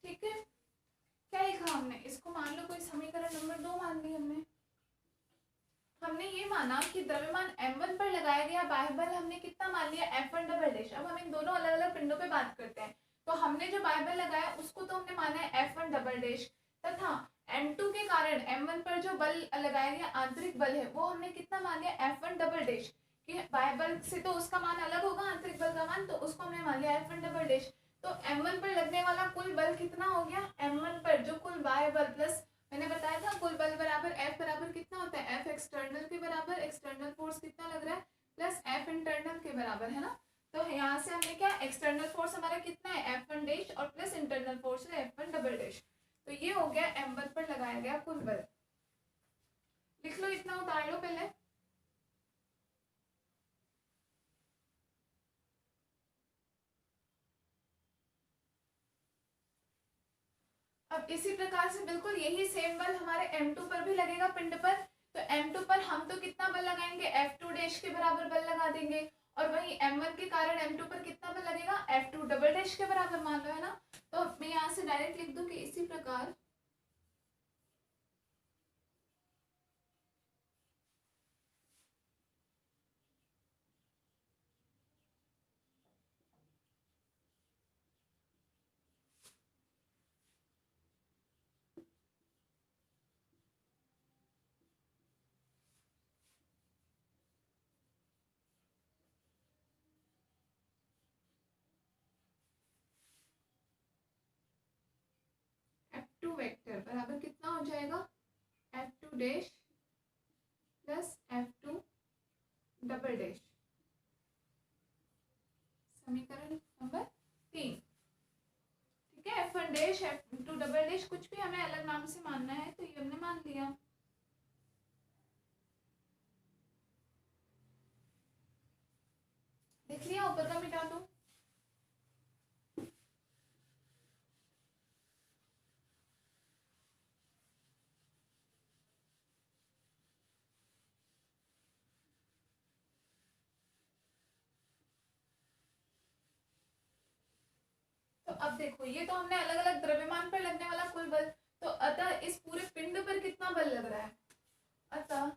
ठीक है, क्या लिखा हमने, इसको मान लो कोई समीकरण नंबर 2 मान ली हमने। हमने ये माना कि द्रव्यमान m1 पर लगाया गया बाह्य बल हमने कितना मान लिया, F1 डबल डैश। अब हम इन दोनों अलग अलग पिंडों पे बात करते हैं। तो हमने जो बाह्य बल लगाया उसको तो हमने माना है F1 डबल डैश, तथा m2 के कारण m1 पर जो बल लगाया गया आंतरिक बल है वो हमने कितना मान लिया, F1 डबल डैश। कि बाह्य बल से तो उसका मान अलग होगा आंतरिक बल का मान, तो उसको हमने मान लिया F1 डबल डैश। तो m1 पर लगने वाला कुल बल कितना हो गया, m1 पर जो कुल बाह्य बल प्लस मैंने बताया था कुल बल बराबर F बराबर कितना होता है, F एक्सटर्नल के बराबर, एक्सटर्नल फोर्स कितना लग रहा है, प्लस F इंटरनल के बराबर, है ना। तो यहाँ से हमने क्या, एक्सटर्नल फोर्स हमारा कितना है F1 डैश और प्लस इंटरनल फोर्स है F1 डबल डैश। तो ये हो गया m1 पर लगाया गया कुल बल। लिख लो, इतना उतार लो पहले। अब इसी प्रकार से बिल्कुल यही सेम बल हमारे m2 पर भी लगेगा पिंड पर। तो m2 पर हम तो कितना बल लगाएंगे, F2 डैश के बराबर बल लगा देंगे, और वही m1 के कारण m2 पर कितना बल लगेगा, F2 डबल डैश के बराबर मान लो, है ना। तो मैं यहाँ से डायरेक्ट लिख दूं कि इसी प्रकार F2 वेक्टर बराबर कितना हो जाएगा, F2 dash plus F2 double dash, समीकरण नंबर 3। ठीक है, F1 dash F2 double dash कुछ भी हमें अलग नाम से मानना है तो ये हमने मान लिया। देख लिया, ऊपर का मिटा दो। तो अब देखो ये तो हमने अलग अलग द्रव्यमान पर लगने वाला कुल बल, तो अतः इस पूरे पिंड पर कितना बल लग रहा है, अतः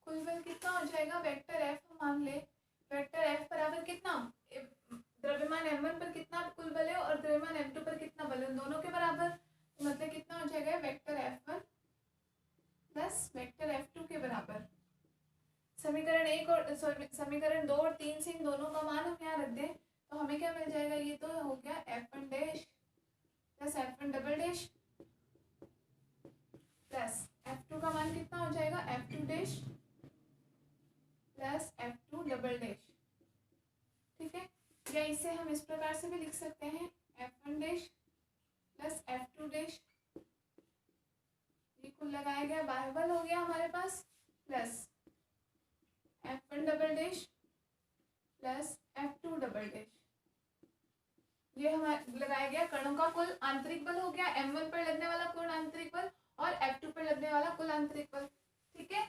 कुल बल कितना हो जाएगा, वेक्टर F मान ले, वेक्टर F बराबर कितना, द्रव्यमान m1 पर कितना कुल बल है और द्रव्यमान m2 पर कितना बल है, दोनों के बराबर, तो मतलब कितना हो जाएगा, वेक्टर F1 प्लस वेक्टर समीकरण 1 और समीकरण 2 और 3 से इन दोनों का मान हम यहाँ रख दें तो हमें क्या मिल जाएगा, ये तो हो गया f1 dash plus f1 double dash plus f2 का मान कितना हो जाएगा, f2 dash plus f2 double dash. ठीक है, या इसे हम इस प्रकार से भी लिख सकते हैं f1 dash plus f2 dash, ये कुल लगाया गया बाहुबल हो गया हमारे पास, plus f1 double dash plus f2 double dash, ये हमारा लगाया गया कणों का कुल आंतरिक बल हो गया, m1 पर लगने वाला कुल आंतरिक बल और f2 पर लगने वाला कुल आंतरिक बल। ठीक है,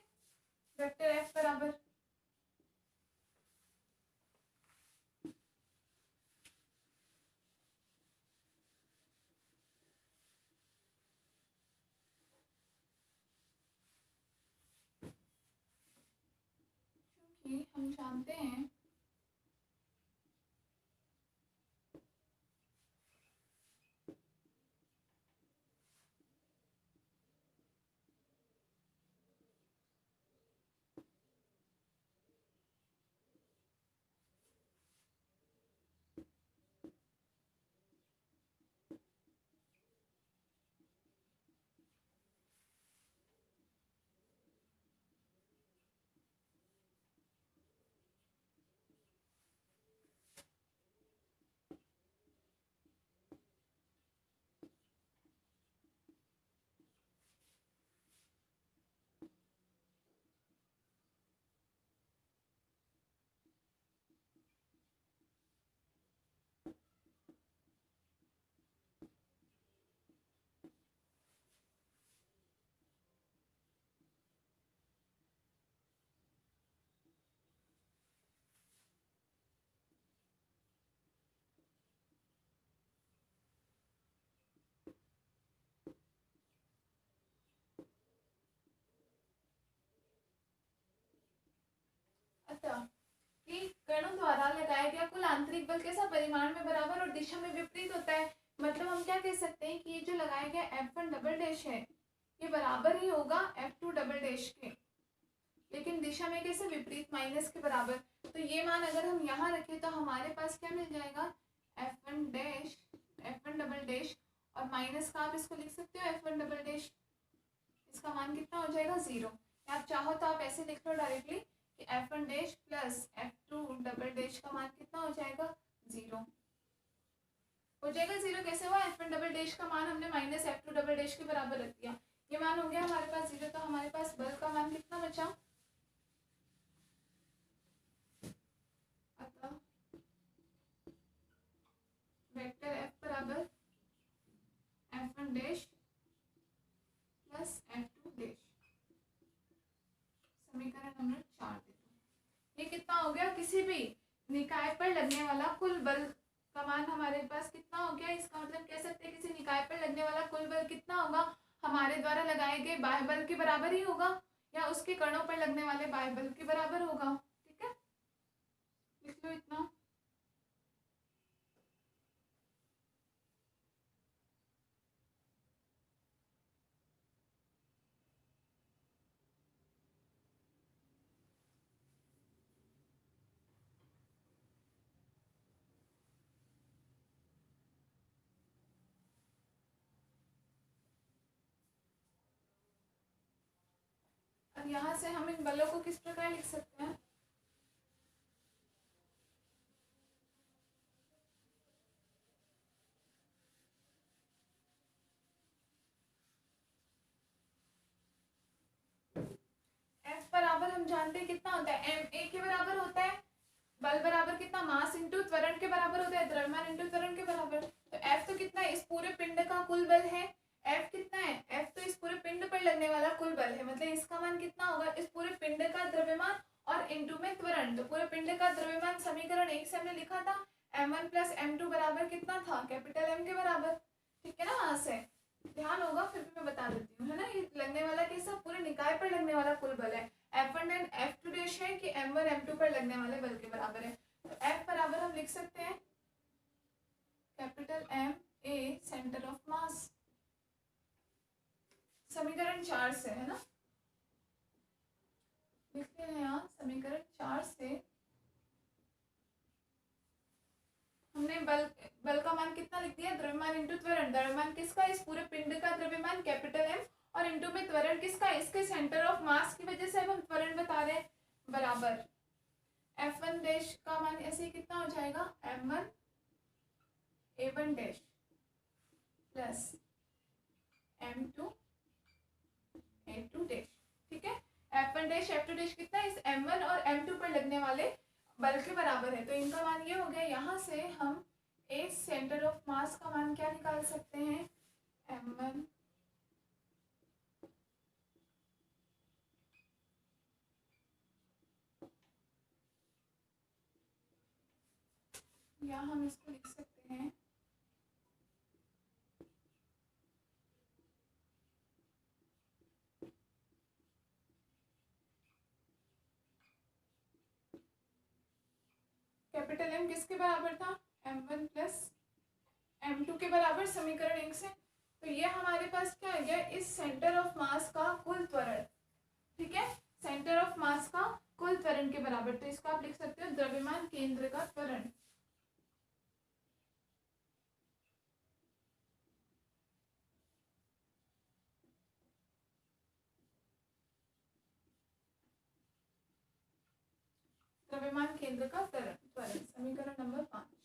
वेक्टर f बराबर क्योंकि हम जानते हैं कि कणों द्वारा लगाया गया कुल आंतरिक बल कैसा परिमाण में बराबर और दिशा में विपरीत होता है। मतलब हम क्या कह सकते हैं कि ये जो लगाया गया f1 डबल डैश है ये बराबर ही होगा f2 डबल डैश के, लेकिन दिशा में कैसे विपरीत, माइनस के बराबर। तो ये मान अगर हम यहाँ रखें तो हमारे पास क्या मिल जाएगा, f1 dash f1 double dash और माइनस का आप इसको लिख सकते हो f1 डबल डैश, इसका मान कितना हो जाएगा 0। आप चाहो तो आप ऐसे लिख लो डायरेक्टली कि f1 dash plus f2 double dash का मान कितना हो जाएगा 0 हो जाएगा। 0 कैसे हुआ, f1 डबल डैश का मान हमने माइनस f2 डबल डैश के बराबर रख दिया, ये मान हो गया हमारे पास 0। तो हमारे पास बल का मान कितना बचा, अतः वेक्टर f बराबर f1 dash plus f2 dash, समीकरण नंबर 4 दे दो। ये कितना हो गया, किसी भी निकाय पर लगने वाला कुल बल का मान हमारे पास कितना हो गया। इसका मतलब कह सकते हैं किसी निकाय पर लगने वाला कुल बल कितना होगा, हमारे द्वारा लगाए गए बाह्य बल के बराबर ही होगा या उसके कणों पर लगने वाले बाह्य बल के बराबर होगा। ठीक है, लिख लो इतना। अब यहाँ से हम इन बलों को किस प्रकार लिख सकते हैं, F बराबर हम जानते हैं कितना होता है, m a के बराबर होता है, बल बराबर कितना, मास इंटू त्वरण के बराबर होता है, द्रव्यमान इंटू त्वरण के बराबर। तो F तो कितना है, इस पूरे पिंड का कुल बल है। F कितना है, F तो इस पूरे पिंड पर लगने वाला कुल बल है, मतलब इसका मान कितना होगा, इस पूरे पिंड का द्रव्यमान और इंटू में त्वरण। तो पूरे पिंड का द्रव्यमान समीकरण 1 से हमने लिखा था m1 प्लस m2 बराबर कितना था, कैपिटल M के बराबर। ठीक है ना, वहां से ध्यान होगा, फिर भी मैं बता देती हूँ, है ना। ये लगने वाला कैसा, पूरे निकाय पर लगने वाला कुल बल है। f1 एंड f2 डैश है कि m1 m2 पर लगने वाले बल के बराबर है। तो F बराबर हम लिख सकते हैं capital M A centre of mass, समीकरण 4 से, है ना। लिखते हैं यहाँ समीकरण 4 से हमने बल का मान कितना लिख दिया, द्रव्यमान इंटू त्वरण। द्रव्यमान किसका, इस पूरे पिंड का द्रव्यमान कैपिटल एम, और इंटू में त्वरण किसका, इसके सेंटर ऑफ मास की वजह से अब हम त्वरण बता रहे हैं, बराबर F1 डैश का मान ऐसे ही कितना हो जाएगा, M1 A1 dash plus M2 A2 dash. ठीक है, F1 डैश F2 डैश कितना, इस M1 और M2 पर लगने वाले बल के बराबर है। तो इनका मान ये हो गया। यहाँ से हम इस सेंटर ऑफ मास का मान क्या निकाल सकते हैं, M1 या हम इसको लिख सकते हैं कैपिटल एम किसके बराबर था, M1 प्लस M2 के बराबर, समीकरण 1 से। तो ये हमारे पास क्या आ गया, इस सेंटर ऑफ मास का कुल त्वरण। ठीक है, सेंटर ऑफ मास का कुल त्वरण के बराबर। तो इसको आप लिख सकते हो द्रव्यमान केंद्र का त्वरण। द्रव्यमान केंद्र का त्वरण त्वरण समीकरण नंबर 5।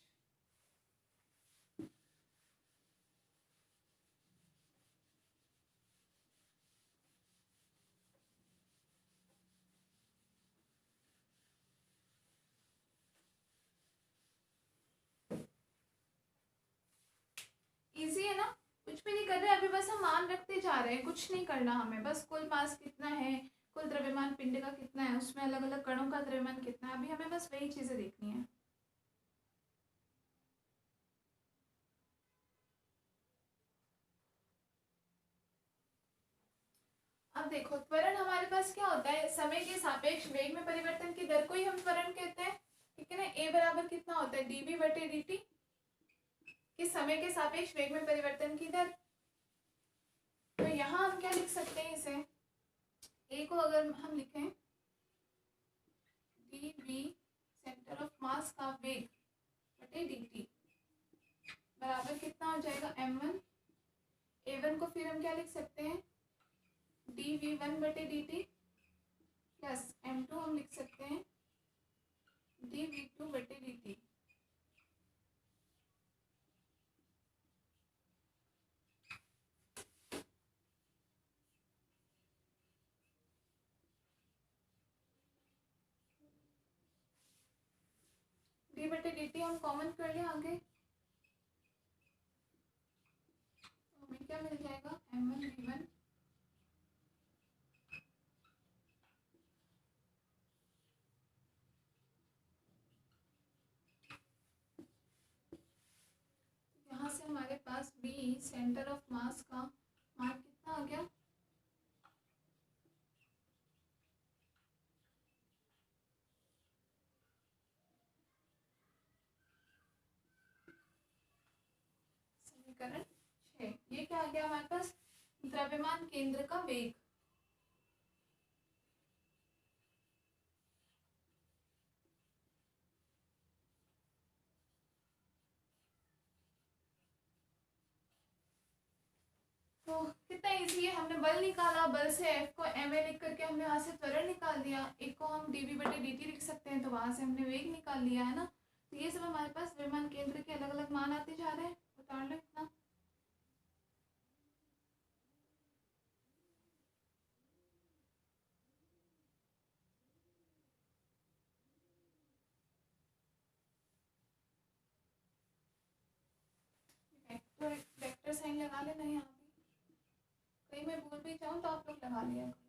इजी है ना, कुछ भी नहीं कर रहे अभी, बस हम मान रखते जा रहे हैं, कुछ नहीं करना हमें। बस कुल मास कितना है, कुल द्रव्यमान पिंड का कितना है, उसमें अलग अलग कणों का द्रव्यमान कितना है, अभी हमें बस वही चीजें देखनी है। अब देखो, त्वरण हमारे पास क्या होता है, समय के सापेक्ष वेग में परिवर्तन की दर को ही हम त्वरण कहते हैं। ठीक है ना, ए बराबर कितना होता है, dv बटे dt, कि समय के सापेक्ष वेग में परिवर्तन की दर। तो यहाँ हम क्या लिख सकते हैं, इसे ए को अगर हम लिखें dv सेंटर ऑफ मास का वेग बटे dt बराबर कितना हो जाएगा, m1। a1 को फिर हम क्या लिख सकते हैं, dv1 बटे dt प्लस m2 हम लिख सकते हैं dv2 बटे dt। d बटे dt हम कॉमन कर लें आगे, तो हमें क्या मिल जाएगा, m1 v1 यहाँ से हमारे पास b सेंटर ऑफ मास का मान कितना आ गया, समीकरण 6। ये क्या आ गया हमारे पास, द्रव्यमान केंद्र का वेग। तो कितना इजी है, हमने बल निकाला, बल से F को ma लिख करके हमने यहाँ से त्वरण निकाल दिया, एक को हम dv बटे dt लिख सकते हैं, तो वहां से हमने वेग निकाल लिया है ना। तो ये सब हमारे पास द्रव्यमान केंद्र के अलग अलग मान आते जा रहे हैं, बता लो इतना। वेक्टर साइन लगा लेना यहाँ पे, कहीं मैं भूल भी जाऊँ तो आप लोग लगा लिया करो।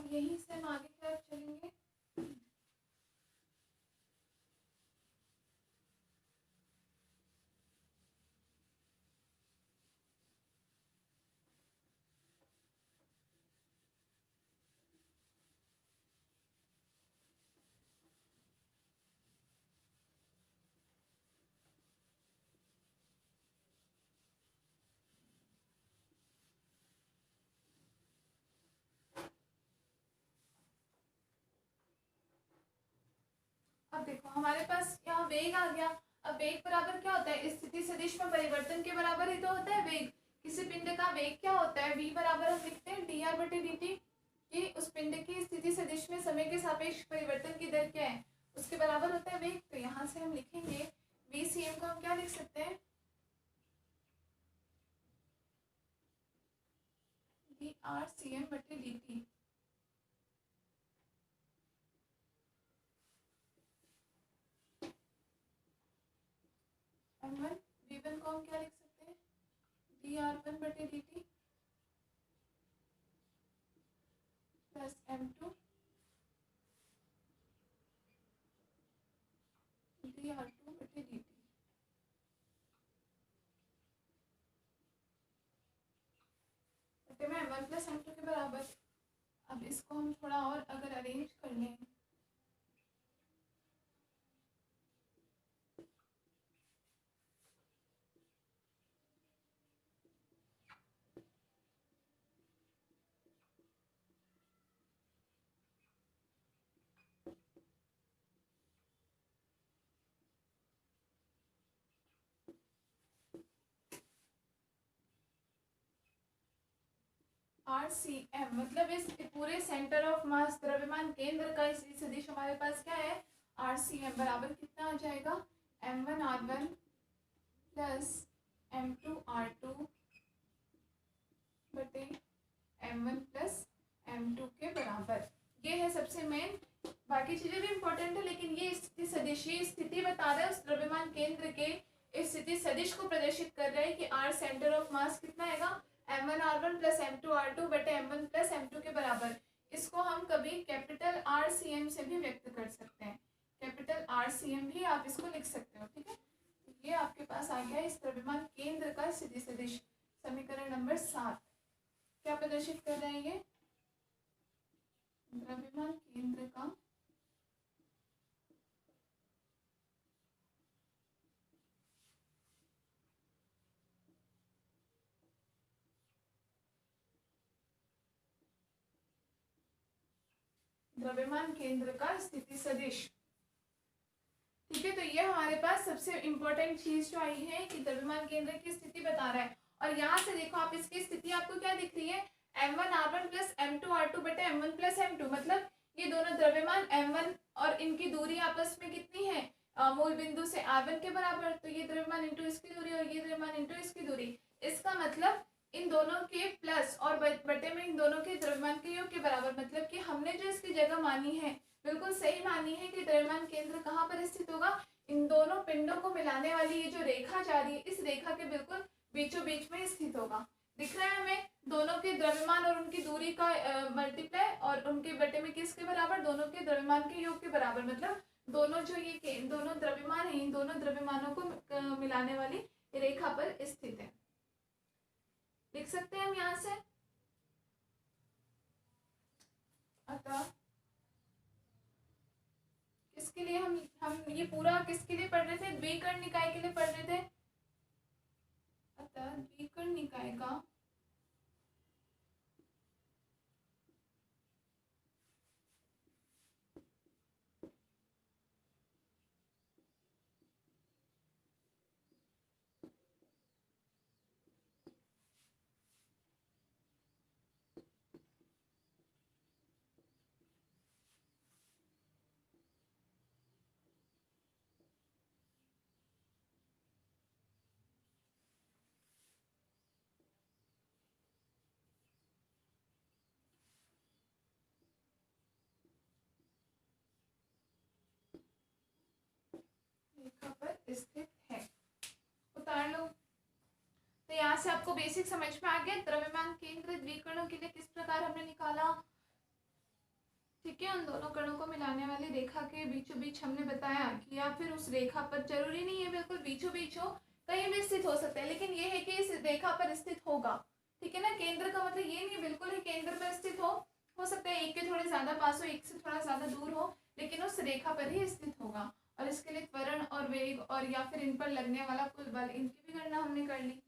अब यहीं से हम आगे की तरफ चलेंगे। अब देखो हमारे पास यहाँ वेग आ गया। अब वेग बराबर क्या होता है, स्थिति सदिश में परिवर्तन के बराबर ही तो होता है वेग। किसी पिंड का वेग क्या होता है, v बराबर हम लिखते हैं dr बटे dt, कि उस पिंड की स्थिति सदिश में समय के सापेक्ष परिवर्तन की दर क्या है, उसके बराबर होता है वेग। तो यहाँ से हम लिखेंगे vcm को हम क्या लिख सकते हैं, drcm बटे dt। m1 v1 को हम क्या लिख सकते हैं, dr1 बटे dt प्लस m2 dr2 बटे dt। में m1 प्लस m2 के बराबर। अब इसको हम थोड़ा और अगर अरेंज कर लें, RCM मतलब इस पूरे सेंटर ऑफ मास द्रव्यमान केंद्र का इस सदिश हमारे पास क्या है, RCM बराबर कितना आ जाएगा, m1r1 प्लस m2r2 बटे m1 प्लस m2 के बराबर। ये है सबसे मेन, बाकी चीजें भी इंपॉर्टेंट है लेकिन ये स्थिति सदिश, ये स्थिति बता रहा है उस द्रव्यमान केंद्र के इस स्थिति सदिश को प्रदर्शित कर रहा है कि r सेंटर ऑफ मास कितना आएगा, m1r1 प्लस m2r2 बटे m1 प्लस m2 के बराबर। इसको हम कभी कैपिटल RCM से भी व्यक्त कर सकते हैं, कैपिटल RCM भी आप इसको लिख सकते हो, ठीक है। ये आपके पास आ गया इस द्रव्यमान केंद्र का स्थिति सदिश। समीकरण नंबर 7 क्या प्रदर्शित कर रहे हैं, ये द्रव्यमान केंद्र का द्रव्यमान केंद्र का स्थिति सदिश। ठीक है, तो ये हमारे पास सबसे इंपॉर्टेंट चीज जो आई है कि द्रव्यमान केंद्र की स्थिति बता रहा है। और यहाँ से देखो आप इसकी स्थिति आपको क्या दिख रही है, m1r1 प्लस m2r2 बटे m1 प्लस m2, मतलब ये दोनों द्रव्यमान m1 और इनकी दूरी आपस में कितनी है, मूल बिंदु से r1 के बराबर। तो ये द्रव्यमान इंटू इसकी दूरी और ये द्रव्यमान इंटू इसकी दूरी, इसका मतलब इन दोनों के प्लस और बटे में इन दोनों के द्रव्यमान के योग के बराबर। मतलब कि हमने जो इसकी जगह मानी है बिल्कुल सही मानी है कि द्रव्यमान केंद्र कहाँ पर स्थित होगा, इन दोनों पिंडों को मिलाने वाली ये जो रेखा जा रही है इस रेखा के बिल्कुल बीचों बीच में स्थित होगा। दिख रहा है हमें दोनों के द्रव्यमान और उनकी दूरी का मल्टीप्लाई और उनके बटे में किसके बराबर, दोनों के द्रव्यमान के योग के बराबर। मतलब दोनों जो ये दोनों द्रव्यमान है इन दोनों द्रव्यमानों को मिलाने वाली रेखा पर स्थित है। लिख सकते हैं हम यहाँ से, अतः किसके लिए हम ये पूरा किसके लिए पढ़ रहे थे, द्विकर्ण निकाय के लिए पढ़ रहे थे। अतः द्विकर्ण निकाय का रेखा पर स्थित है, उतार लो। तो यहाँ से आपको बेसिक समझ में आ गया द्रव्यमान केंद्र द्विकर्णों के लिए किस प्रकार हमने निकाला। ठीक है, उन दोनों कणों को मिलाने वाली रेखा के बीचों बीच हमने बताया कि या फिर उस रेखा पर, जरूरी नहीं है बिल्कुल बीचों बीच हो, कहीं भी स्थित हो सकता है, लेकिन ये है कि इस रेखा पर स्थित होगा। ठीक है ना, केंद्र का मतलब ये नहीं बिल्कुल ही केंद्र पर स्थित हो सकता है एक के थोड़े ज्यादा पास हो, एक से थोड़ा ज्यादा दूर हो, लेकिन उस रेखा पर ही स्थित होगा। और इसके लिए त्वरण और वेग और या फिर इन पर लगने वाला कुल बल, इनकी भी गणना हमने कर ली।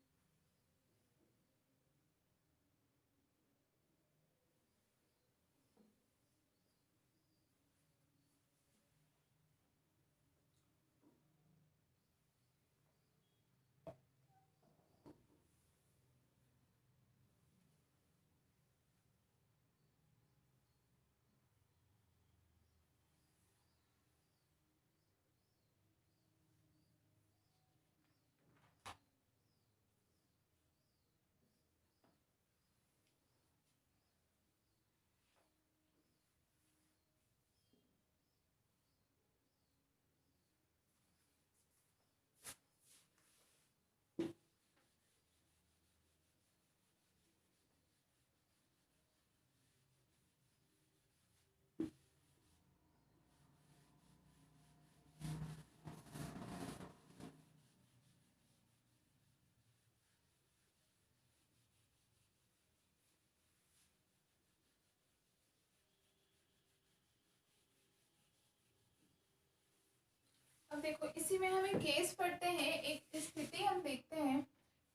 अब देखो, इसी में हम एक केस पढ़ते हैं, एक स्थिति हम देखते हैं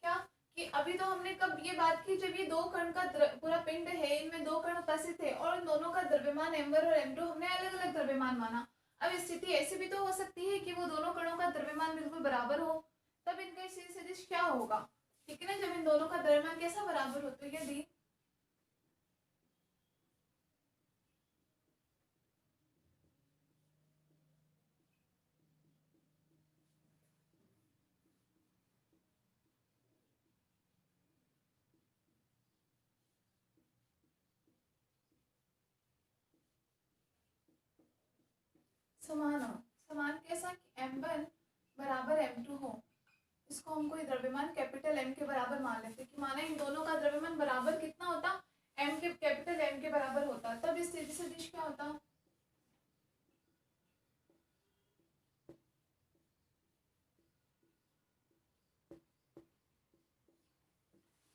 क्या, कि अभी तो हमने कब ये बात की, जब ये दो कण का पूरा पिंड है, इनमें दो कण उपस्थित है और इन दोनों का द्रव्यमान m1 और m2 हमने अलग अलग द्रव्यमान माना। अब स्थिति ऐसी भी तो हो सकती है कि वो दोनों कणों का द्रव्यमान बिल्कुल बराबर हो, तब इनका स्थिति सदिश क्या होगा। ठीक है ना, जब इन दोनों का द्रव्यमान कैसा बराबर हो, तो यदि समान हो, समान कैसा कि m1 बराबर m2 हो, इसको हम कोई द्रव्यमान कैपिटल M के बराबर मान लेते हैं कि माना इन दोनों का द्रव्यमान बराबर कितना होता, M के कैपिटल M के बराबर होता, तब इस स्थिति सदिश क्या होता,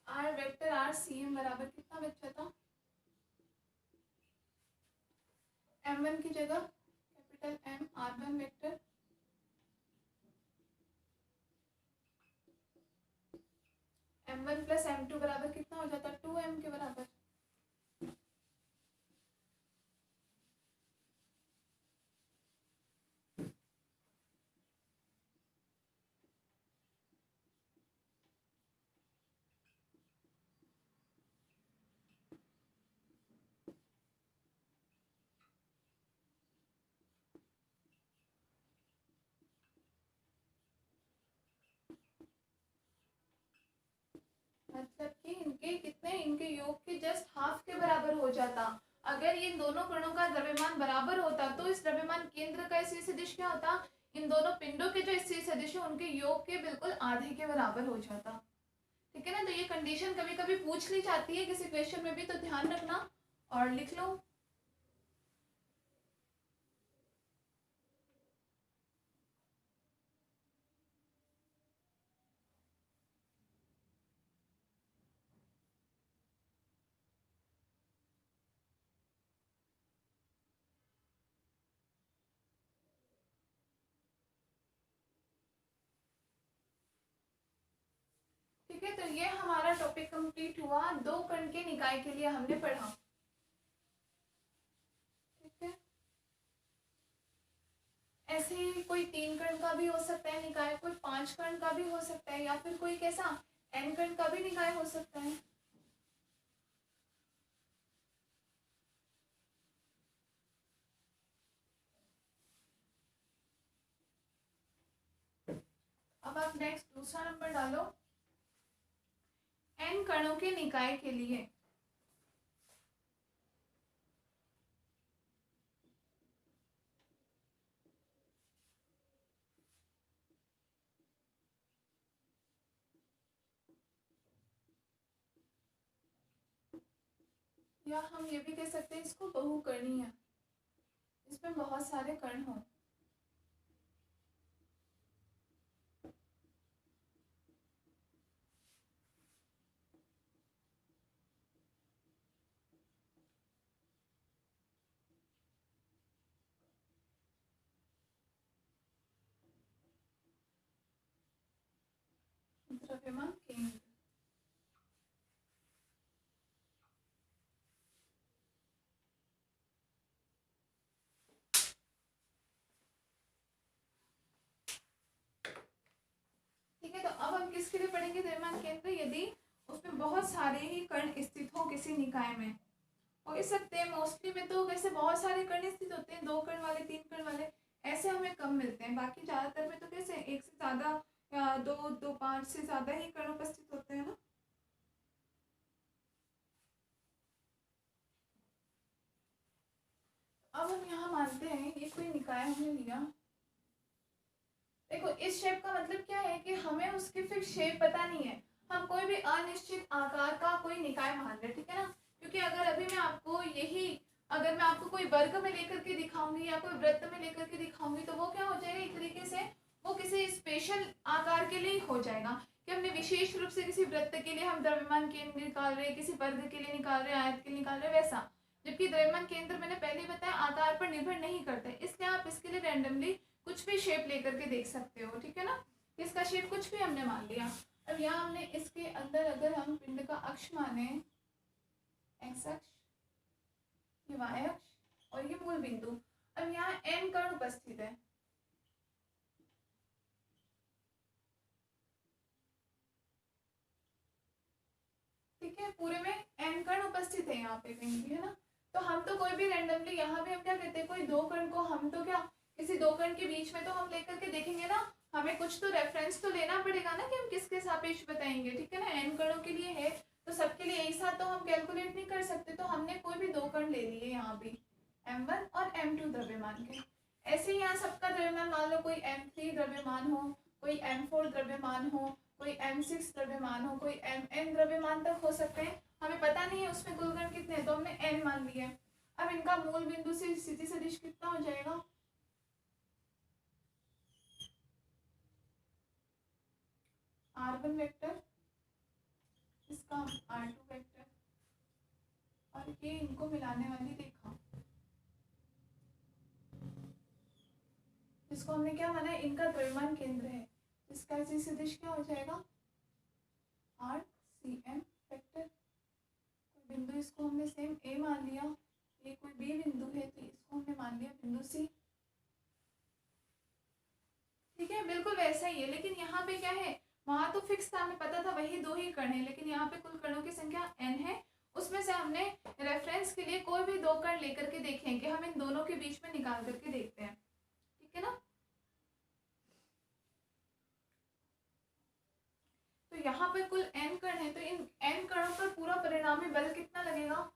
R वेक्टर R CM बराबर कितना बचा था, M1 की जगह capital M R1 vector M1 plus M2 बराबर कितना हो जाता, 2M के बराबर। मतलब कि इनके कितने, इनके योग के जस्ट हाफ के बराबर हो जाता। अगर ये दोनों कणों का द्रव्यमान बराबर होता तो इस द्रव्यमान केंद्र का स्थिति सदिश क्या होता, इन दोनों पिंडों के जो स्थिति सदिश है उनके योग के बिल्कुल आधे के बराबर हो जाता। ठीक है ना, तो ये कंडीशन कभी कभी पूछ ली जाती है किसी क्वेश्चन में भी, तो ध्यान रखना और लिख लो। ठीक है, तो ये हमारा टॉपिक कंप्लीट हुआ, दो कण के निकाय के लिए हमने पढ़ा। ठीक है, ऐसे ही कोई 3 कण का भी हो सकता है निकाय, कोई 5 कण का भी हो सकता है, या फिर कोई कैसा n कण का भी निकाय हो सकता है। अब आप नेक्स्ट दूसरा नंबर डालो, n कणों के निकाय के लिए या हम ये भी कह सकते हैं इसको बहुकर्णीय। इसमें बहुत सारे कण हों। द्रव्यमान केंद्र। ठीक है, तो अब हम किसके लिए पढ़ेंगे द्रव्यमान केंद्र? यदि उसमें बहुत सारे ही कण स्थित हो किसी निकाय में, हो सकते हैं मोस्टली में तो वैसे बहुत सारे कण स्थित होते हैं, 2 कण वाले 3 कण वाले, ऐसे हमें कम मिलते हैं। बाकी ज्यादातर में तो कैसे एक से ज्यादा या दो 5 से ज्यादा ही कण उपस्थित होते हैं ना। अब हम यहाँ मानते हैं ये कोई निकाय हमने लिया। देखो इस शेप का मतलब क्या है कि हमें उसकी फिक्स शेप पता नहीं है, हम कोई भी अनिश्चित आकार का कोई निकाय मान रहे, ठीक है ना। क्योंकि अगर अभी मैं आपको यही, अगर मैं आपको कोई वर्ग में लेकर के दिखाऊंगी या कोई वृत्त में लेकर के दिखाऊंगी तो वो क्या हो जाएगा, एक तरीके से वो किसी स्पेशल आकार के लिए हो जाएगा कि हमने विशेष रूप से किसी वृत्त के लिए हम द्रव्यमान केंद्र निकाल रहे हैं, किसी वर्ग के लिए निकाल रहे हैं, आयत के लिए निकाल रहे हैं, वैसा। जबकि द्रव्यमान केंद्र मैंने पहले ही बताया आकार पर निर्भर नहीं करते, इसलिए आप इसके लिए रैंडमली कुछ भी शेप लेकर के देख सकते हो, ठीक है ना। इसका शेप कुछ भी हमने मान लिया। अब यहाँ हमने इसके अंदर अगर हम पिंड का अक्ष माने एक्स अक्ष, ये वाई अक्ष और ये मूल बिंदु, अब यहाँ n कण उपस्थित है। ठीक है, पूरे में n कण उपस्थित है यहाँ पे कहीं भी, है ना। तो हम तो कोई भी रैंडमली यहाँ पे हम क्या कहते हैं, कोई 2 कण को हम तो क्या किसी 2 कण के बीच में तो हम लेकर के देखेंगे ना, हमें कुछ तो रेफरेंस तो लेना पड़ेगा ना कि हम किसके सापेक्ष बताएंगे, ठीक है ना। n कणों के लिए है तो सबके लिए एक साथ तो हम कैलकुलेट नहीं कर सकते, तो हमने कोई भी 2 कण ले लिए यहाँ भी, m1 और m2 द्रव्यमान के। ऐसे ही यहाँ सबका द्रव्यमान मान लो कोई m3 द्रव्यमान हो, कोई m4 द्रव्यमान हो, कोई m6 द्रव्यमान हो, कोई mn द्रव्यमान तक हो सकते हैं। हमें पता नहीं है उसमें कुल कण कितने हैं, तो हमने n मान लिया है। अब इनका मूल बिंदु से स्थिति सदिश कितना हो जाएगा, r1 वेक्टर, इसका r2 वेक्टर और ये इनको मिलाने वाली रेखा, इसको हमने क्या माना है, इनका द्रव्यमान केंद्र है। इसका इसी सदिश क्या हो जाएगा, RCM वेक्टर। बिंदु इसको हमने सेम A मान लिया, ये कोई B बिंदु है तो इसको हमने मान लिया बिंदु C। ठीक है, बिल्कुल वैसा ही है, लेकिन यहाँ पे क्या है, वहां तो फिक्स था, हमें पता था वही 2 ही कण है, लेकिन यहाँ पे कुल कणों की संख्या n है। उसमें से हमने रेफरेंस के लिए कोई भी 2 कण लेकर के देखें कि हम इन दोनों के बीच में निकाल करके देखते हैं, ठीक है ना। तो यहाँ पर कुल n कण है, तो इन n कणों पर पूरा परिणामी बल कितना लगेगा,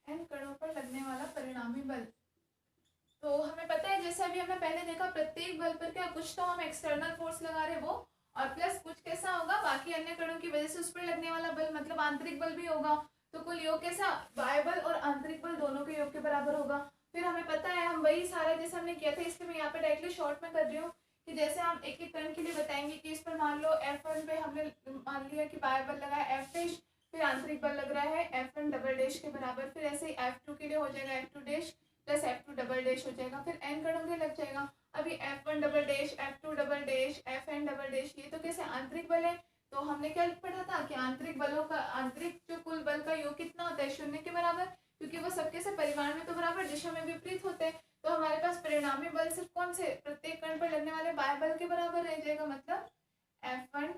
n कणों पर लगने वाला परिणामी बल। तो हमें पता है जैसे अभी हमने पहले देखा, प्रत्येक बल पर क्या कुछ तो हम एक्सटर्नल फोर्स लगा रहे वो, और प्लस कुछ कैसा होगा बाकी अन्य कणों की वजह से उस पर लगने वाला बल, मतलब आंतरिक बल भी होगा। तो कुल योग कैसा, बाह्य बल और आंतरिक बल दोनों के योग के बराबर होगा। फिर हमें पता है हम वही सारा जैसे हमने किया था, इसलिए मैं यहाँ पे डायरेक्टली शॉर्ट में कर रही हूँ कि जैसे हम एक एक कण के लिए बताएंगे कि इस पर मान लो F1 पे हमने मान लिया कि बाह्य बल लगा है F डैश, फिर आंतरिक बल लग रहा है F1 डबल डैश के बराबर, फिर ऐसे ही F2 के लिए हो जाएगा F2 dash plus F2 double dash हो जाएगा, फिर n कणों के लग जाएगा। अभी F1 double dash, F2 double dash, Fn double dash, ये तो कैसे आंतरिक बल है। तो हमने क्या पढ़ा था कि आंतरिक बलों का, आंतरिक जो कुल बल का योग कितना होता है, 0 के बराबर, क्योंकि वो सबके से परिमाण में तो बराबर दिशा में विपरीत होते हैं। तो हमारे पास परिणामी बल सिर्फ कौन से, प्रत्येक कण पर लगने वाले बाह्य बल के बराबर रह जाएगा, मतलब F1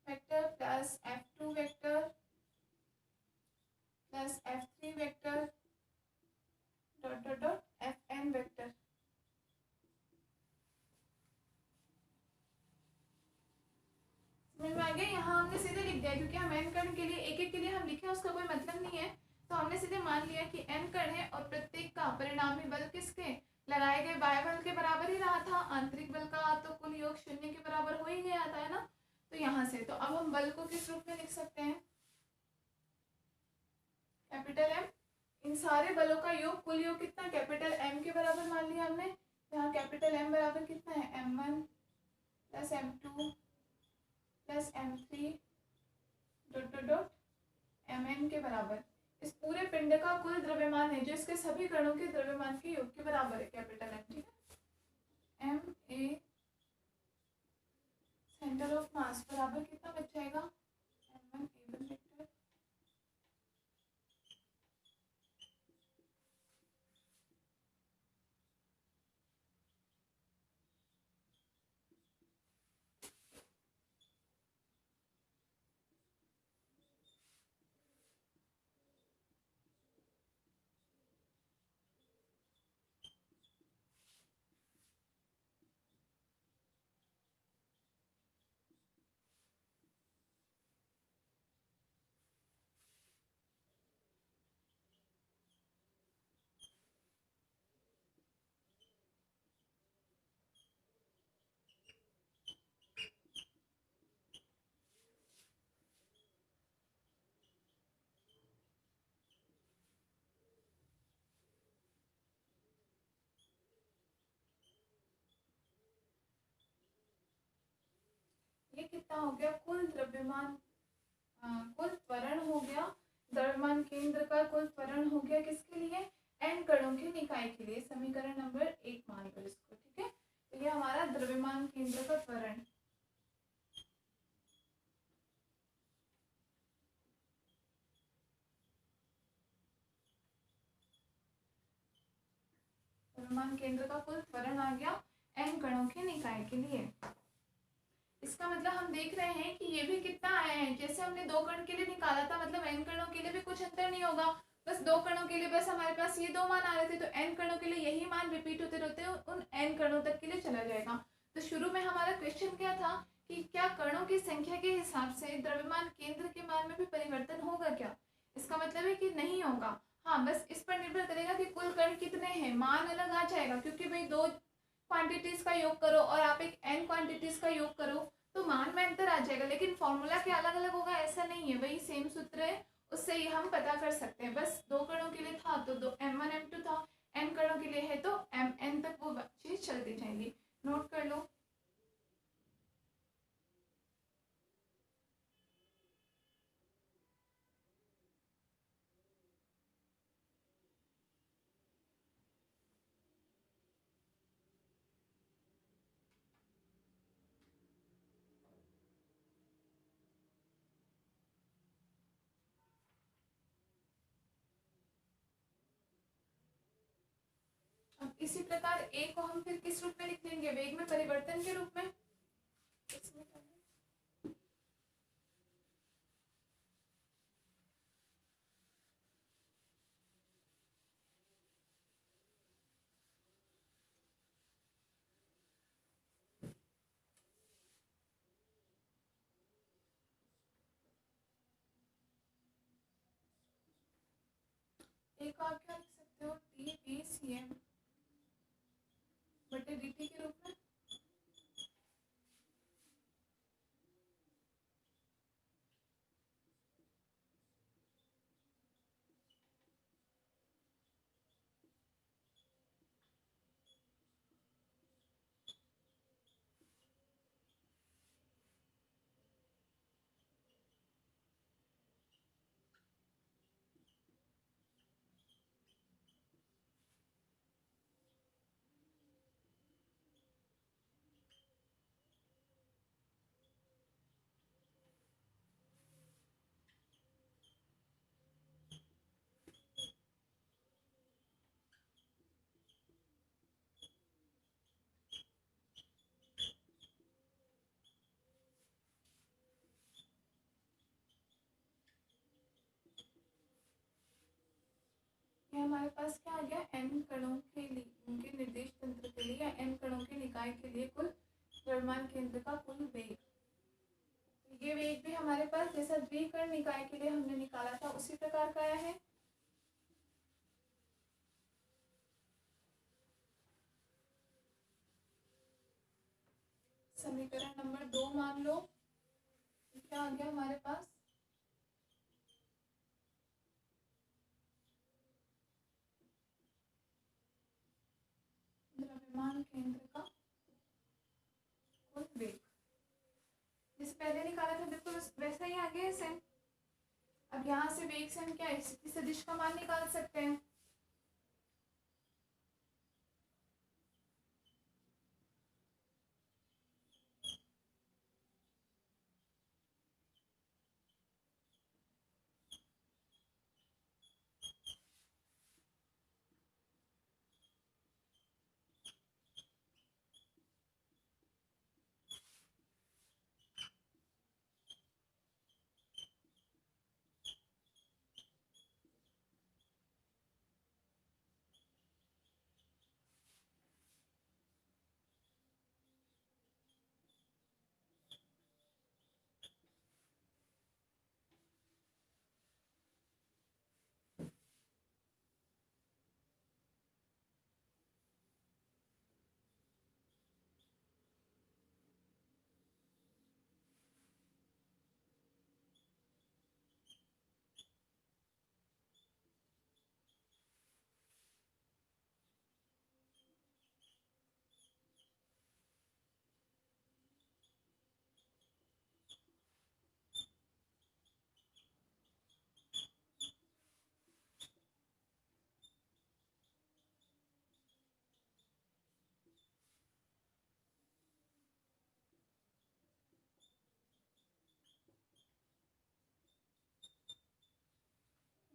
vector plus F2 vector plus F3 vector dot dot dot Fn vector. समझ में आ गया। यहाँ हमने सीधे लिख दिया क्योंकि हम n कण के लिए एक एक के लिए हम लिखे उसका कोई मतलब नहीं है, तो हमने सीधे मान लिया कि n कण है और प्रत्येक का परिणामी बल किसके लगाए गए बाह्य बल के बराबर ही रहा था। आंतरिक बल का तो कुल योग 0 के बराबर हो ही गया था, है ना। तो यहाँ से तो अब हम बल को किस रूप में लिख सकते हैं, कैपिटल M। इन सारे बलों का योग कुल योग कितना कैपिटल M के बराबर मान लिया हमने। यहाँ कैपिटल M बराबर कितना है, m1 plus m2 plus m3 dot dot dot mn के बराबर इस पूरे पिंड का कुल द्रव्यमान है जो इसके सभी कणों के द्रव्यमान के योग के बराबर है, कैपिटल M। ठीक है, m a centre of mass बराबर कितना बच जाएगा, m1 a1 वेक्टर ये कितना हो गया कुल द्रव्यमान, कुल त्वरण हो गया, द्रव्यमान केंद्र का कुल त्वरण हो गया किसके लिए, n कणों के निकाय के लिए। समीकरण नंबर 1 मान लो इसको। ठीक है, तो ये हमारा द्रव्यमान केंद्र का त्वरण, द्रव्यमान केंद्र का कुल त्वरण आ गया n कणों के निकाय के लिए। इसका मतलब हम देख रहे हैं कि ये भी कितना आया है, जैसे हमने 2 कण के लिए निकाला था, मतलब n कणों के लिए भी कुछ अंतर नहीं होगा, बस 2 कणों के लिए बस हमारे पास ये 2 मान आ रहे थे, तो n कणों के लिए यही मान रिपीट होते रहते हैं, उन n कणों तक के लिए चला जाएगा। तो शुरू में हमारा क्वेश्चन क्या था कि क्या कणों की संख्या के हिसाब से द्रव्यमान केंद्र के मान में भी परिवर्तन होगा क्या। इसका मतलब है कि नहीं होगा। हाँ, बस इस पर निर्भर करेगा कि कुल कण कितने हैं, मान अलग आ जाएगा, क्योंकि भाई 2 क्वांटिटीज का योग करो और आप एक n क्वांटिटीज का योग करो तो मान में अंतर आ जाएगा, लेकिन फॉर्मूला क्या अलग अलग होगा ऐसा नहीं है, वही सेम सूत्र है, उससे ही हम पता कर सकते हैं। बस 2 कणों के लिए था तो 2 m1 m2 था, n कणों के लिए है तो mn तक वो चीज चलती जाएगी। नोट कर लो। अब इसी प्रकार a को हम फिर किस रूप में लिख लेंगे, वेग में परिवर्तन के रूप में। a को आप क्या लिख सकते हो, dvcm बटे dt के रूप में। ये हमारे पास क्या आ गया, n कणों के लिए उनके निर्देश तंत्र के लिए या n कणों के निकाय के लिए कुल द्रव्यमान केंद्र का कुल वेग। ये वेग भी हमारे पास जैसा द्विकर्ण निकाय के लिए हमने निकाला था उसी प्रकार का आया है। समीकरण नंबर 2 मान लो, क्या आ गया हमारे पास, द्रव्यमान केंद्र का कुल वेग, जिस पहले निकाला था बिल्कुल वैसा ही आ गया सेम। अब यहाँ से वेग से हम क्या स्थिति सदिश का मान निकाल सकते हैं।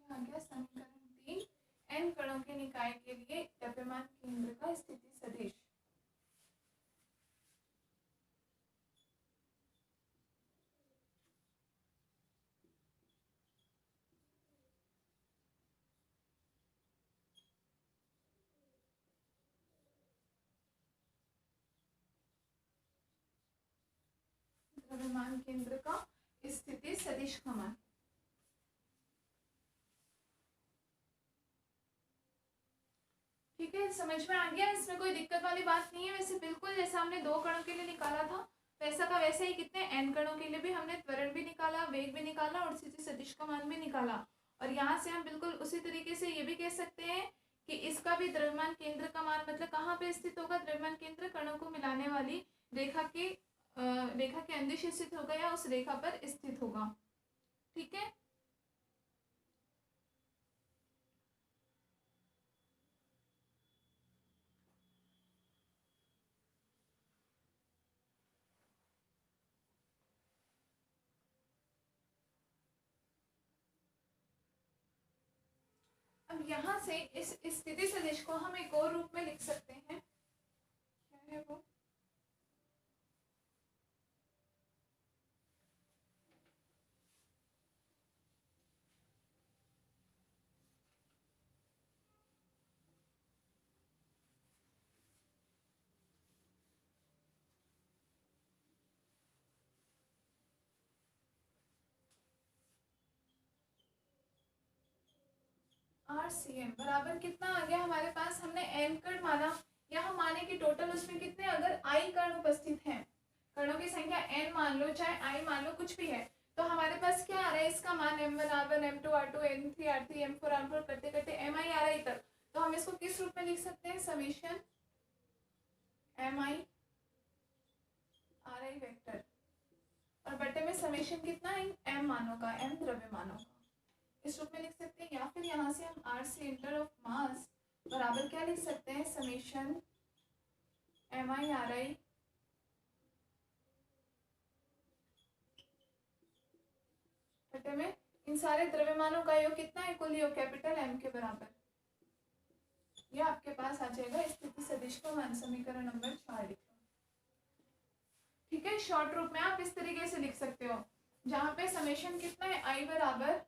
आ गया समीकरण 3, n कणों के निकाय के लिए द्रव्यमान केंद्र का स्थिति सदिश। द्रव्यमान केंद्र का स्थिति सदिश का मान। ठीक है, समझ में आ गया, इसमें कोई दिक्कत वाली बात नहीं है। वैसे बिल्कुल जैसा हमने 2 कणों के लिए निकाला था वैसा का वैसे ही कितने n कणों के लिए भी हमने त्वरण भी निकाला, वेग भी निकाला और स्थिति सदिश का मान भी निकाला। और यहाँ से हम बिल्कुल उसी तरीके से ये भी कह सकते हैं कि इसका भी द्रव्यमान केंद्र का मान मतलब कहाँ पे स्थित होगा, द्रव्यमान केंद्र कणों को मिलाने वाली रेखा के अंदिश स्थित होगा या उस रेखा पर स्थित होगा। ठीक है, अब यहाँ से इस स्थिति सदिश को हम एक और रूप में लिख सकते हैं। क्या है वो, RCM बराबर कितना आ गया हमारे पास, हमने n कण माना, या हम माने कि टोटल उसमें कितने, अगर i कण उपस्थित हैं, कणों की संख्या n मान लो चाहे i मान लो कुछ भी है, तो हमारे पास क्या आ रहा है, इसका मान m1 r1 m2 r2 m3 r3 m4 r4 करते करते mi आ रहा है तक। तो हम इसको किस रूप में लिख सकते हैं, समेशन mi ri वेक्टर, और बटे में समेशन कितना है, m मानों का, m द्रव्यमानों का, इस रूप में लिख सकते हैं। या फिर यहाँ से हम r सेंटर ऑफ मास बराबर क्या लिख सकते हैं, समेशन mi ri बटे में इन सारे द्रव्यमानों का योग कितना है, कुल योग कैपिटल M के बराबर। यह आपके पास आ जाएगा स्थिति सदिश का मान, समीकरण नंबर 4 लिख लो। ठीक है, शॉर्ट रूप में आप इस तरीके से लिख सकते हो, जहाँ पे समेशन कितना है, i बराबर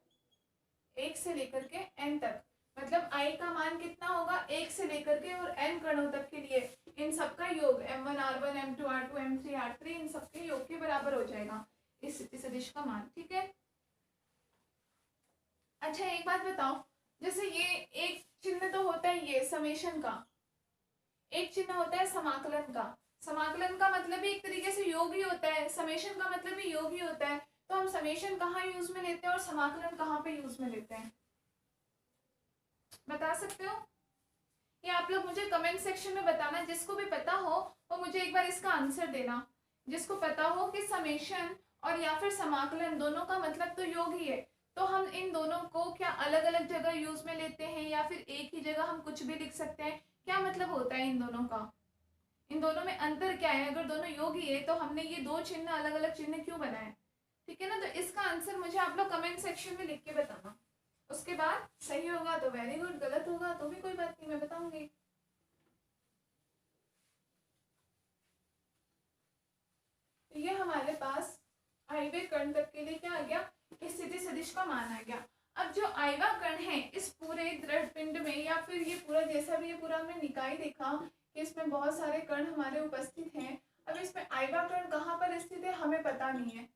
1 से लेकर के n तक, मतलब i का मान कितना होगा 1 से लेकर के और n कणों तक के लिए इन सबका योग m1 r1 m2 r2 m3 r3 इन सबके योग के बराबर हो जाएगा। इस स्थिति सदिश का मान। ठीक है, अच्छा एक बात बताओ, जैसे ये एक चिन्ह तो होता है ये समेशन का, एक चिन्ह होता है समाकलन का। समाकलन का मतलब भी एक तरीके से योग ही होता है, समेशन का मतलब भी योग ही होता है। तो हम समेशन कहाँ यूज में लेते हैं और समाकलन कहाँ पे यूज में लेते हैं, बता सकते हो? ये आप लोग मुझे कमेंट सेक्शन में बताना, जिसको भी पता हो वो मुझे एक बार इसका आंसर देना। जिसको पता हो कि समेशन और या फिर समाकलन दोनों का मतलब तो योग ही है, तो हम इन दोनों को क्या अलग अलग जगह यूज में लेते हैं या फिर एक ही जगह हम कुछ भी लिख सकते हैं? क्या मतलब होता है इन दोनों का, इन दोनों में अंतर क्या है? अगर दोनों योग ही है तो हमने ये दो चिन्ह अलग अलग चिन्ह क्यों बनाए? ठीक है ना, तो इसका आंसर मुझे आप लोग कमेंट सेक्शन में लिख के बताना। उसके बाद सही होगा तो वेरी गुड, गलत होगा तो भी कोई बात नहीं, मैं बताऊंगी। ये हमारे पास आयव्य कर्ण तक के लिए क्या आ गया, स्थिति सदिश का मान आ गया। अब जो आयवा कर्ण है इस पूरे दृढ़ पिंड में, या फिर ये पूरा जैसा भी ये पूरा हमने निकाय देखा कि इसमें बहुत सारे कर्ण हमारे उपस्थित हैं। अब इसमें आयवा कर्ण कहाँ पर स्थित है हमें पता नहीं है।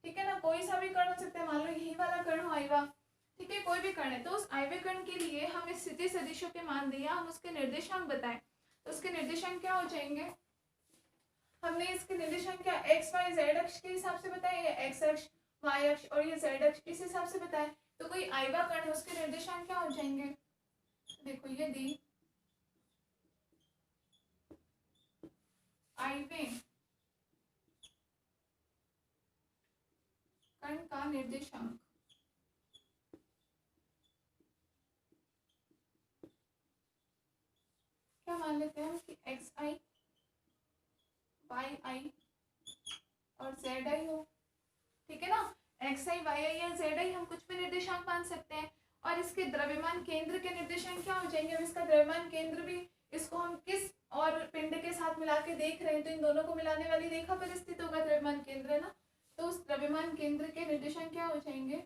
ठीक है ना, कोई सा भी कर्ण हो सकता है, मान लो यही वाला कर्ण हो आयवा, ठीक है, कोई भी कर्ण है। तो उस आयव्य कर्ण के लिए हम स्थिति सदिशों के मान दिया, हम उसके निर्देशांक बताएं, तो उसके निर्देशांक क्या हो जाएंगे? हमने इसके निर्देशांक क्या एक्स वाई जेड अक्ष के हिसाब से बताए, या एक्स अक्ष वाई अक्ष और ये जेड अक्ष इस हिसाब से बताए। तो कोई आयवा कर्ण है उसके निर्देशांक क्या हो जाएंगे? देखो यदि आयव्य कर्ण का निर्देशांक क्या मान लेते हैं हम कि एक्स आई वाई आई और जेड आई हो, ठीक है ना, एक्स आई वाई आई या जेड आई हम कुछ भी निर्देशांक मान सकते हैं। और इसके द्रव्यमान केंद्र के निर्देशांक क्या हो जाएंगे? अब इसका द्रव्यमान केंद्र भी, इसको हम किस और पिंड के साथ मिला के देख रहे हैं, तो इन दोनों को मिलाने वाली रेखा पर स्थित होगा द्रव्यमान केंद्र, है ना। तो उस द्रव्यमान केंद्र के निर्देशांक क्या हो जाएंगे?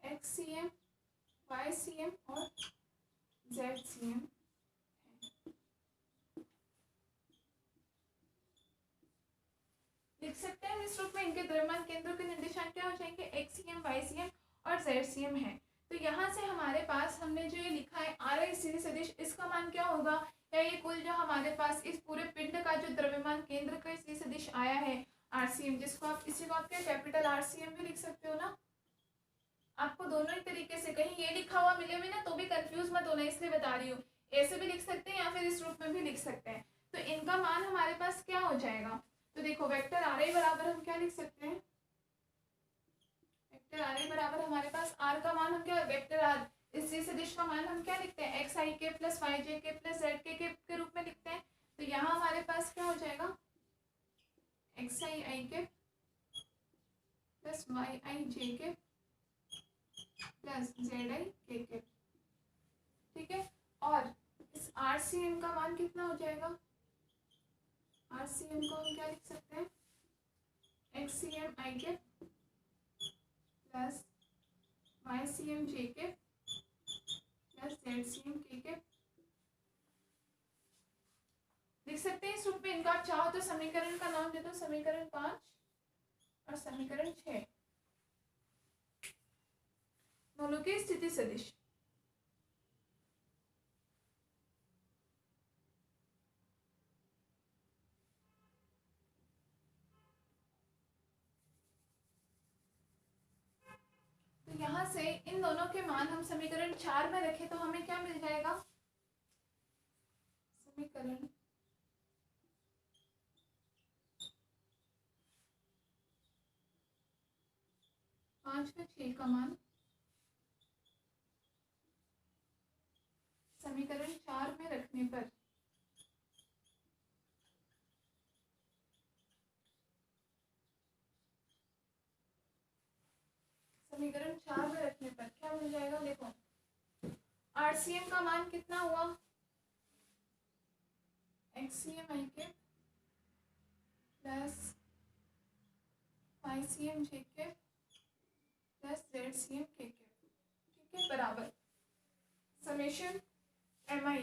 X C M, Y C M और जेड सी एम। लिख सकते हैं इस रूप में, इनके द्रव्यमान केंद्रों के निर्देशांक क्या हो जाएंगे? X C M, Y C M और जेड सी एम है। तो यहाँ से हमारे पास हमने जो ये लिखा है आर स्थिति सदिश, इसका मान क्या होगा, या ये कुल जो हमारे पास इस पूरे पिंड का जो द्रव्यमान केंद्र का स्थिति सदिश आया है आरसीएम, जिसको आप इसी को आप क्या कैपिटल आरसीएम भी लिख सकते हो ना। आपको दोनों ही तरीके से, कहीं ये लिखा हुआ मिले भी ना तो भी कंफ्यूज मत होना, इसलिए बता रही हूँ। ऐसे भी लिख सकते हैं या फिर इस रूप में भी लिख सकते हैं। तो इनका मान हमारे पास क्या हो जाएगा? तो देखो वेक्टर आर आई बराबर हम क्या लिख सकते हैं? वेक्टर आर आई बराबर हमारे पास आर का मान हम क्या, वेक्टर आर इस सदिश का मान हम क्या लिखते हैं? एक्स आई के प्लस वाई जे के प्लस जेड के रूप में लिखते हैं। तो यहाँ हमारे पास क्या हो जाएगा? एक्स आई आई के प्लस वाई आई जे के प्लस जेड आई के, ठीक है। और इस आर सी एम का मान कितना हो जाएगा? आर सी एम को हम क्या लिख सकते हैं? एक्स सी एम आई के plus Y C M J के प्लस जेड सी एम के लिख सकते हैं इस रूप में। इनका आप चाहो तो समीकरण का नाम दे दो, समीकरण 5 और समीकरण 6, दोनों की स्थिति सदिश। तो यहाँ से इन दोनों के मान हम समीकरण 4 में रखें तो हमें क्या मिल जाएगा? समीकरण 5 में 6 का मान समीकरण 4 में रखने पर समीकरण 4 में रखने पर क्या मिल जाएगा? देखो RCM का मान कितना हुआ, XCM आई के प्लस YCM जे के प्लस ZCM के, ठीक है, बराबर समेशन MI।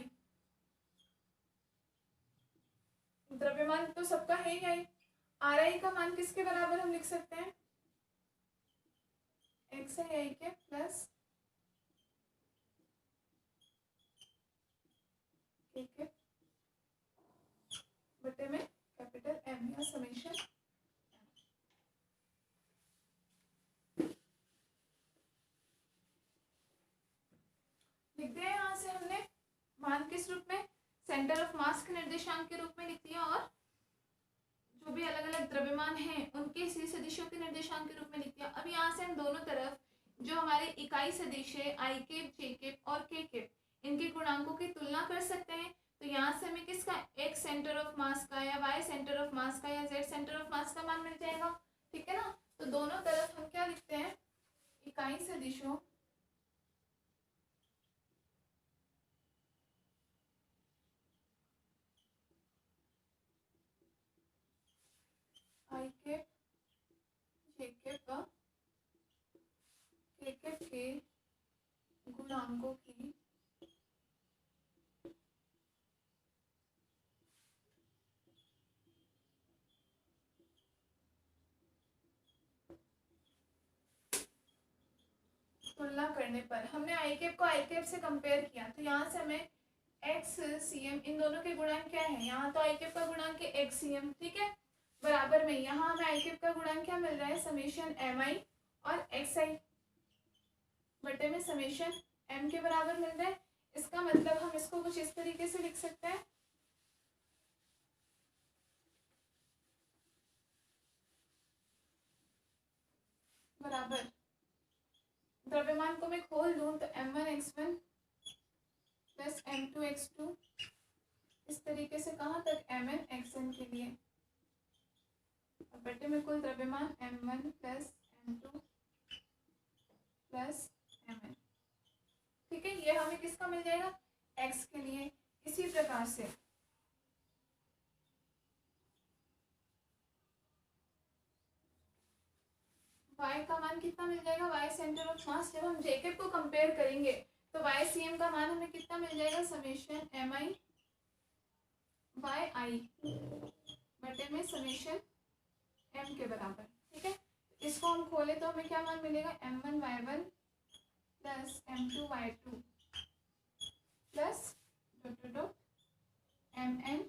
द्रव्यमान तो सबका है ही आई, RI का मान किसके बराबर हम लिख सकते हैं, XI के प्लस के बटे में कैपिटल M या समेशन। लिख दिया यहाँ से हमने मान किस रूप में, सेंटर ऑफ मास के निर्देशांक के रूप में लिख दिया, और जो भी अलग अलग द्रव्यमान हैं उनके सी सदिशों के निर्देशांक के रूप में लिख दिया। अब यहाँ से हम दोनों तरफ जो हमारे इकाई सदिश है I केप, J केप और K केप, इनके गुणांकों की तुलना कर सकते हैं। तो यहाँ से हमें किसका, X सेंटर ऑफ मास का या Y सेंटर ऑफ मास का या Z सेंटर ऑफ मास का मान मिल जाएगा, ठीक है ना। तो दोनों तरफ हम क्या लिखते हैं, इकाई सदिशों I केप, J केप व K केप के गुणांकों की तुलना करने पर, हमने आई कैप को आई कैप से कंपेयर किया, तो यहाँ से हमें XCM, इन दोनों के गुणांक क्या है, यहाँ तो आई कैप का गुणांक है XCM, ठीक है, बराबर में यहाँ हमें आई कैप का गुणांक क्या मिल रहा है, समेशन MI और XI बटे में समेशन M के बराबर मिल रहा है। इसका मतलब हम इसको कुछ इस तरीके से लिख सकते हैं, बराबर द्रव्यमान को मैं खोल दूं तो M1x1 प्लस M2x2, इस तरीके से कहाँ तक Mn(xn) के लिए, और बटे में कुल द्रव्यमान M1 plus M2 plus Mn, ठीक है। ये हमें किसका मिल जाएगा, x के लिए। इसी प्रकार से y का मान कितना मिल जाएगा, y सेंटर ऑफ मास, जब हम जेकेब को कंपेयर करेंगे तो YCM का मान हमें कितना मिल जाएगा, समेशन MI बाय I बटे में समेशन M के बराबर, ठीक है। इसको हम खोले तो हमें क्या मान मिलेगा, M1y1 plus M2y2 plus Mn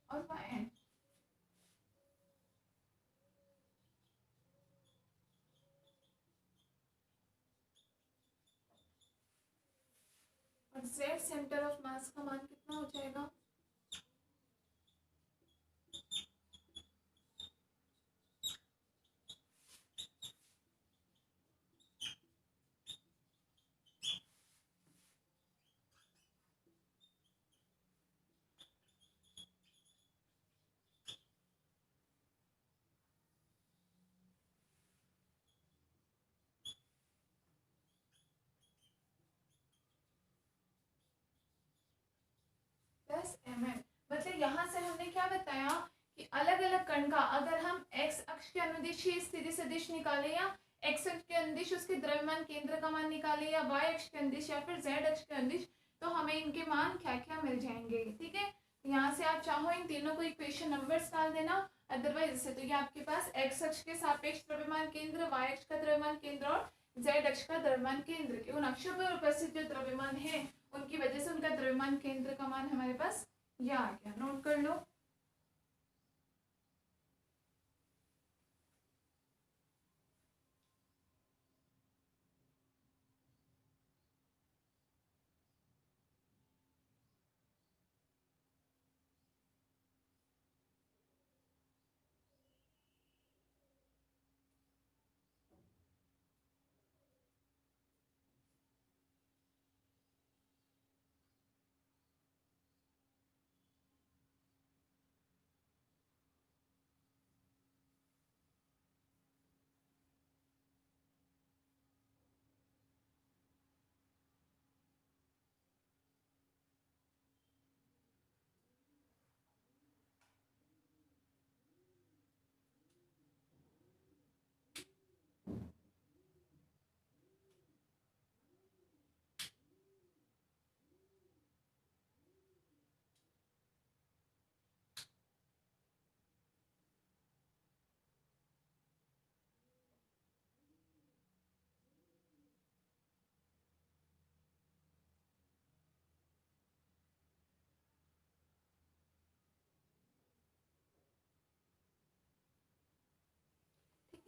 और Yn, और Z सेंटर ऑफ मास का मान कितना हो जाएगा, प्लस Mn। मतलब यहाँ से हमने क्या बताया कि अलग अलग कण का अगर हम x अक्ष के अनुदिश ही स्थिति सदिश निकाले, या x अक्ष के अनुदिश उसके द्रव्यमान केंद्र का मान निकाले, या y अक्ष के अनुदिश या फिर z अक्ष के अनुदिश, तो हमें इनके मान क्या क्या मिल जाएंगे, ठीक है। यहाँ से आप चाहो इन तीनों को इक्वेशन नंबर्स डाल देना, अदरवाइज इससे तो ये आपके पास x अक्ष के सापेक्ष द्रव्यमान केंद्र, y अक्ष का द्रव्यमान केंद्र और z अक्ष का द्रव्यमान केंद्र के उन अक्षों पर उपस्थित जो द्रव्यमान है उनकी वजह से उनका द्रव्यमान केंद्र का मान हमारे पास यह आ गया, नोट कर लो।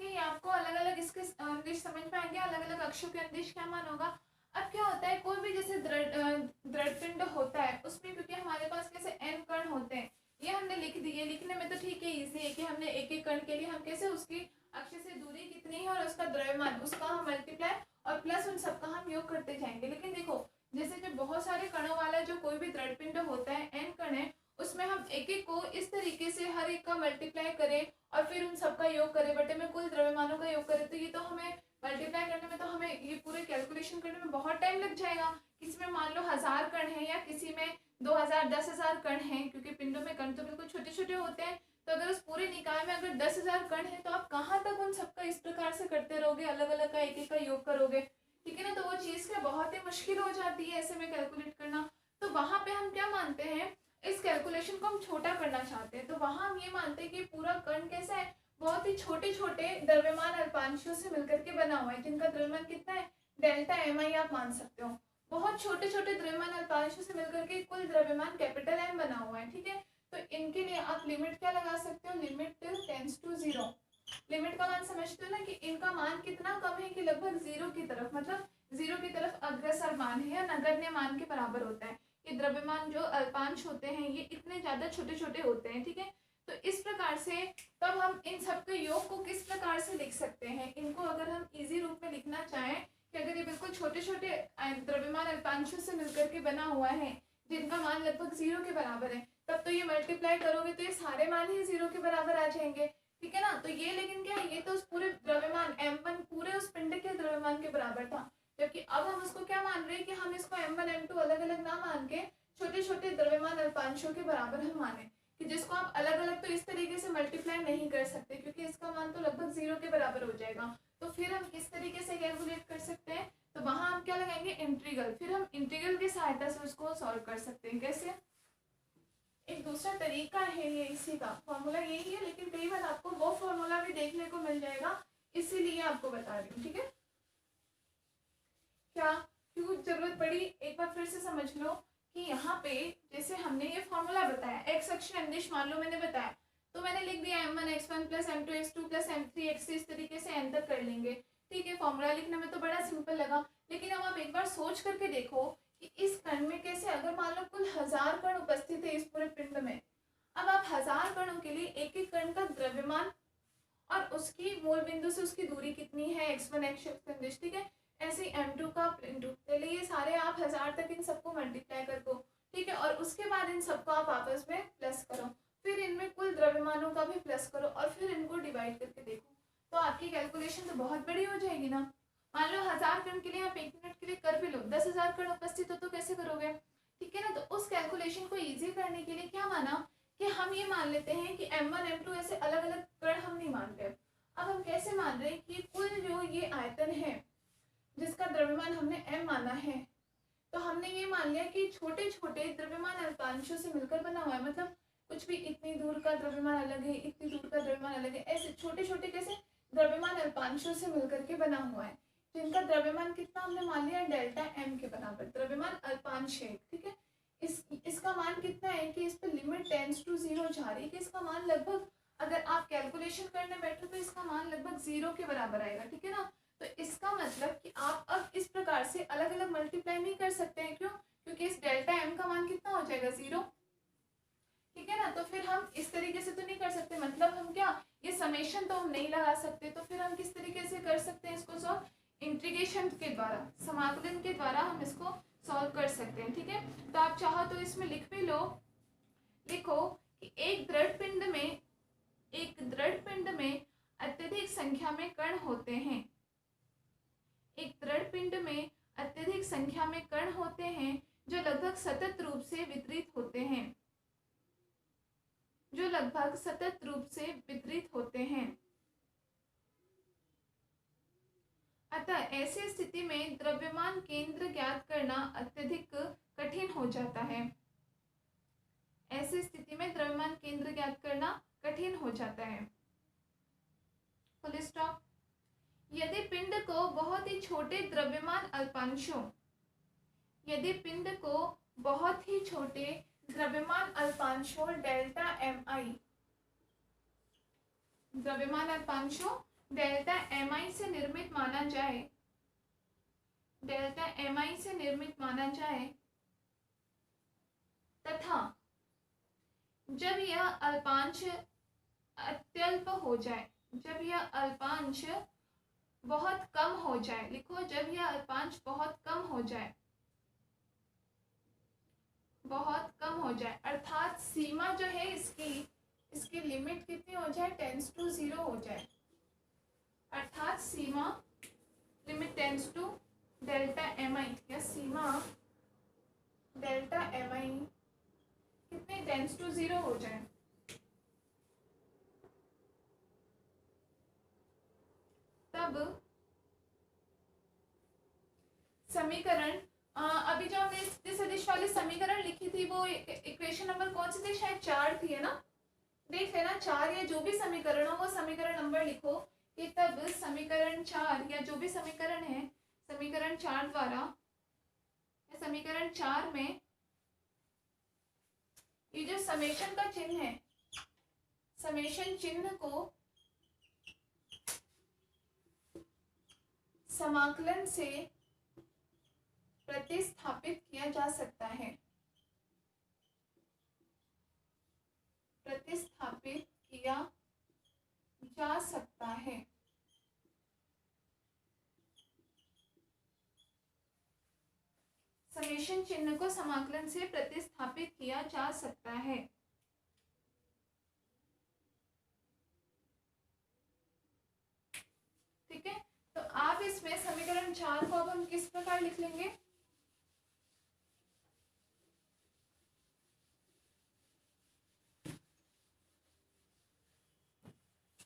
ठीक है, ये आपको अलग अलग इसके अंदिश समझ में आएंगे, अलग अलग अक्षों के अंदिश क्या मान होगा। अब क्या होता है, कोई भी जैसे दृढ़ पिंड होता है उसमें क्योंकि हमारे पास कैसे n कण होते हैं, ये हमने लिख दिए, लिखने में तो ठीक है, इजी है कि हमने एक एक कण के लिए हम कैसे उसकी अक्ष से दूरी कितनी है और उसका द्रव्यमान, उसका हम मल्टीप्लाई और प्लस उन सबका हम योग करते जाएंगे। लेकिन देखो जैसे जो बहुत सारे कणों वाला जो कोई भी दृढ़ पिंड होता है, n कण है, उसमें हम एक एक को इस तरीके से हर एक का मल्टीप्लाई करें और फिर उन सबका योग करें, बटे में कुल द्रव्यमानों का योग करें, तो ये तो हमें मल्टीप्लाई करने में तो हमें ये पूरे कैलकुलेशन करने में बहुत टाइम लग जाएगा। किसी में मान लो 1000 कण है या किसी में 2000 10,000 कण है, क्योंकि पिंडों में कण तो बिल्कुल छोटे छोटे होते हैं, तो अगर उस पूरे निकाय में अगर 10,000 कण है तो आप कहाँ तक उन सबका इस प्रकार से करते रहोगे, अलग अलग का एक एक का योग करोगे, ठीक है ना, तो वो चीज़ क्या बहुत ही मुश्किल हो जाती है ऐसे में कैलकुलेट करना। तो वहां पे हम क्या मानते हैं, इस कैलकुलेशन को हम छोटा करना चाहते हैं, तो वहां हम ये मानते हैं कि पूरा कण कैसा है, बहुत ही छोटे छोटे द्रव्यमान अल्पांशों से मिलकर के बना हुआ है, जिनका द्रव्यमान कितना है, डेल्टा एम आई आप मान सकते हो। बहुत छोटे छोटे द्रव्यमान अल्पांशों से मिलकर के कुल द्रव्यमान कैपिटल एम बना हुआ है, ठीक है। तो इनके लिए आप लिमिट क्या लगा सकते हो, limit tends to zero. Limit का मान समझते हो ना कि इनका मान कितना कम है कि लगभग जीरो की तरफ, मतलब जीरो की तरफ अग्रसर मान है या नगण्य मान के बराबर होता है। ये द्रव्यमान जो अल्पांश होते हैं ये इतने ज्यादा छोटे छोटे होते हैं, ठीक है। तो इस प्रकार से तब हम इन सबके योग को किस प्रकार से लिख सकते हैं, इनको अगर हम इजी रूप में लिखना चाहें कि अगर ये बिल्कुल छोटे छोटे द्रव्यमान अल्पांशों से मिलकर के बना हुआ है जिनका मान लगभग जीरो के बराबर है, तब तो ये मल्टीप्लाई करोगे तो ये सारे मान ही जीरो के बराबर आ जाएंगे, ठीक है ना। तो ये लेकिन क्या है, ये तो उस पूरे द्रव्यमान m1 पूरे उस पिंड के द्रव्यमान के बराबर था, जबकि अब हम उसको क्या मान रहे हैं कि हम इसको m1 m2 अलग अलग ना मान के छोटे छोटे द्रव्यमान अल्पांशों के बराबर हम माने, कि जिसको आप अलग अलग तो इस तरीके से मल्टीप्लाई नहीं कर सकते क्योंकि इसका मान तो लगभग जीरो के बराबर हो जाएगा। तो फिर हम किस तरीके से कैलकुलेट कर सकते हैं, तो वहां हम क्या लगाएंगे, इंटीग्रल, फिर हम इंटीग्रल की सहायता से उसको सॉल्व कर सकते हैं। कैसे, एक दूसरा तरीका है ये, इसी का फॉर्मूला यही है, लेकिन कई बार आपको वो फॉर्मूला भी देखने को मिल जाएगा, इसीलिए आपको बता रही हूँ, ठीक है। क्या क्यों जरूरत पड़ी, एक बार फिर से समझ लो कि यहाँ पे जैसे हमने ये फॉर्मूला बताया, एक्स अक्ष अंदिश मान लो मैंने बताया, तो मैंने लिख दिया m1 x1 plus m2 x2 plus m3 x3, इस तरीके से n तक कर लेंगे, ठीक है। फॉर्मूला लिखने में तो बड़ा सिंपल लगा, लेकिन अब आप एक बार सोच करके देखो कि इस कण में कैसे, अगर मान लो कुल 1000 कण उपस्थित है इस पूरे पिंड में, अब आप 1000 कणों के लिए एक एक कण का द्रव्यमान और उसकी मूल बिंदु से उसकी दूरी कितनी है, x1 x अंदिश, ठीक है। ऐसे m2 का इंटू, पहले ये सारे आप 1000 तक इन सबको मल्टीप्लाई कर दो, ठीक है, और उसके बाद इन सबको आप आपस में प्लस करो, फिर इनमें कुल द्रव्यमानों का भी प्लस करो और फिर इनको डिवाइड करके देखो, तो आपकी कैलकुलेशन तो बहुत बड़ी हो जाएगी ना। मान लो 1000 कण के लिए आप 1 मिनट के लिए कर भी लो, 10,000 कण उपस्थित हो तो कैसे करोगे, ठीक है ना। तो उस कैलकुलेशन को ईजी करने के लिए क्या माना कि हम ये मान लेते हैं कि m1 m2 ऐसे अलग अलग कण हम नहीं मान रहे, अब हम कैसे मान रहे हैं कि कुल जो ये आयतन है जिसका द्रव्यमान हमने m माना है, तो हमने ये मान लिया कि छोटे छोटे द्रव्यमान अल्पांशों से मिलकर बना हुआ है, मतलब कुछ भी इतनी दूर का द्रव्यमान अलग है, इतनी दूर का द्रव्यमान अलग है, ऐसे छोटे छोटे कैसे द्रव्यमान अल्पांशों से मिलकर के बना हुआ है, जिनका द्रव्यमान कितना हमने मान लिया डेल्टा m के बराबर, द्रव्यमान अल्पांश है, ठीक है। इसका मान कितना है कि इस पर लिमिट टेंड्स टू जीरो जा रही है, कि इसका मान लगभग अगर आप कैलकुलेशन करने बैठो तो इसका मान लगभग जीरो के बराबर आएगा, ठीक है ना। तो इसका मतलब कि आप अब इस प्रकार से अलग अलग मल्टीप्लाई नहीं कर सकते हैं, क्यों, क्योंकि इस डेल्टा m का मान कितना हो जाएगा, जीरो, ठीक है ना। तो फिर हम इस तरीके से तो नहीं कर सकते, मतलब हम क्या, ये समेशन तो हम नहीं लगा सकते, तो फिर हम किस तरीके से कर सकते हैं इसको सॉल्व, इंटीग्रेशन के द्वारा, समाकलन के द्वारा हम इसको सॉल्व कर सकते हैं, ठीक है। तो आप चाहो तो इसमें लिख भी लो, लिखो कि एक दृढ़ पिंड में अत्यधिक संख्या में कण होते हैं, एक दृढ़ पिंड में अत्यधिक संख्या में कण होते हैं जो लगभग सतत रूप से वितरित होते हैं, जो लगभग सतत रूप से वितरित होते हैं। अतः ऐसी स्थिति में द्रव्यमान केंद्र ज्ञात करना अत्यधिक कठिन हो जाता है, ऐसी स्थिति में द्रव्यमान केंद्र ज्ञात करना कठिन हो जाता है, फुल स्टॉप। यदि पिंड को बहुत ही छोटे द्रव्यमान अल्पांशों, यदि पिंड को बहुत ही छोटे द्रव्यमान अल्पांशों डेल्टा एम आई, द्रव्यमान अल्पांशों डेल्टा एम आई से निर्मित माना जाए, डेल्टा एम आई से निर्मित माना जाए तथा जब यह अल्पांश अत्यल्प हो जाए, जब यह अल्पांश बहुत कम हो जाए, लिखो जब यह अल्पांश बहुत कम हो जाए, बहुत कम हो जाए, अर्थात सीमा जो है इसकी लिमिट कितनी हो जाए, टेंस टू 0 हो जाए, अर्थात सीमा limit tends to delta M I, या सीमा डेल्टा एम आई कितने टेंस टू 0 हो जाए, तब समीकरण अभी जो हमने स्थिति सदिश वाली समीकरण लिखी थी वो इक्वेशन नंबर कौन सी थी, शायद 4 थी, है ना। देख लेना 4 या जो भी समीकरण हो वो समीकरण नंबर लिखो कि तब समीकरण 4 या जो भी समीकरण है, समीकरण 4 द्वारा या समीकरण 4 में ये जो समेशन का चिन्ह है, समेशन चिन्ह को समाकलन से प्रतिस्थापित किया जा सकता है, प्रतिस्थापित किया जा सकता है। समेशन चिन्ह को समाकलन से प्रतिस्थापित किया जा सकता है। ठीक है, तो आप इसमें समीकरण 4 को अब हम किस प्रकार लिख लेंगे,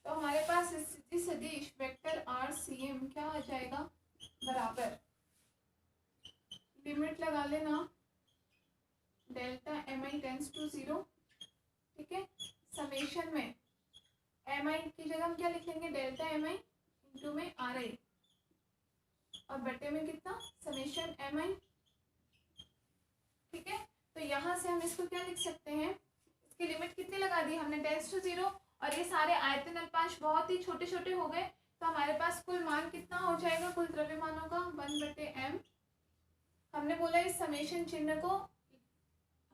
तो हमारे पास स्थिति सदिश वेक्टर आर सी एम क्या आ जाएगा, बराबर लिमिट लगा लेना delta M I tends to 0, ठीक है। समेशन में एम आई की जगह हम क्या लिख लेंगे, डेल्टा एम आई इंटू में आर आई, और बटे में कितना, समेशन एम आई, ठीक है। तो यहाँ से हम इसको क्या लिख सकते हैं, इसकी लिमिट कितनी लगा दी हमने, टेंस टू 0, और ये सारे आयतन अल्पांश बहुत ही छोटे छोटे हो गए, तो हमारे पास कुल मान कितना हो जाएगा, कुल द्रव्यमानों का 1/m। हमने बोला इस समेशन चिन्ह को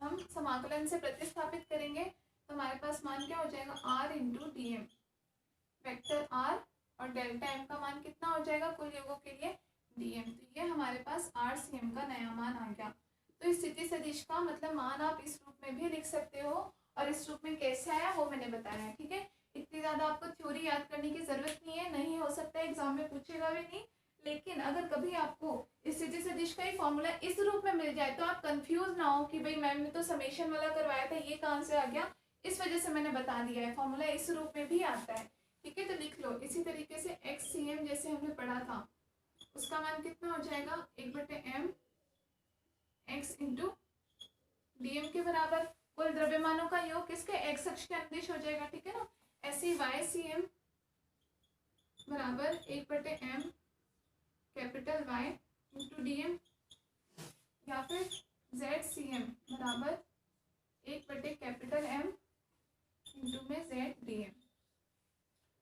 हम समाकलन से प्रतिस्थापित करेंगे तो हमारे पास मान क्या हो जाएगा, r into D M, vector r और डेल्टा m का मान कितना हो जाएगा कुल योगों के लिए dm। तो ये हमारे पास RCM का नया मान आ गया। तो इस स्थिति सदिश का मतलब मान आप इस रूप में भी लिख सकते हो, और इस रूप में कैसे आया वो मैंने बताया है, ठीक है। इतनी ज़्यादा आपको थ्योरी याद करने की ज़रूरत नहीं है, नहीं हो सकता है एग्जाम में पूछेगा भी नहीं, लेकिन अगर कभी आपको इस स्थिति सदिश का ही फॉर्मूला इस रूप में मिल जाए तो आप कंफ्यूज ना हो कि भाई मैम ने तो समेशन वाला करवाया था, ये कहाँ से आ गया, इस वजह से मैंने बता दिया है, फॉर्मूला इस रूप में भी आता है, ठीक है। तो लिख लो इसी तरीके से XCM जैसे हमने पढ़ा था उसका मान कितना हो जाएगा, 1/m x इंटू डीएम के बराबर कुल द्रव्यमानों का योग किसके, x अक्ष के अनुदिश हो जाएगा, ठीक है ना। ऐसे YCM बराबर 1/m capital Y into DM, या फिर ZCM बराबर 1/कैपिटल M इंटू में ZDM,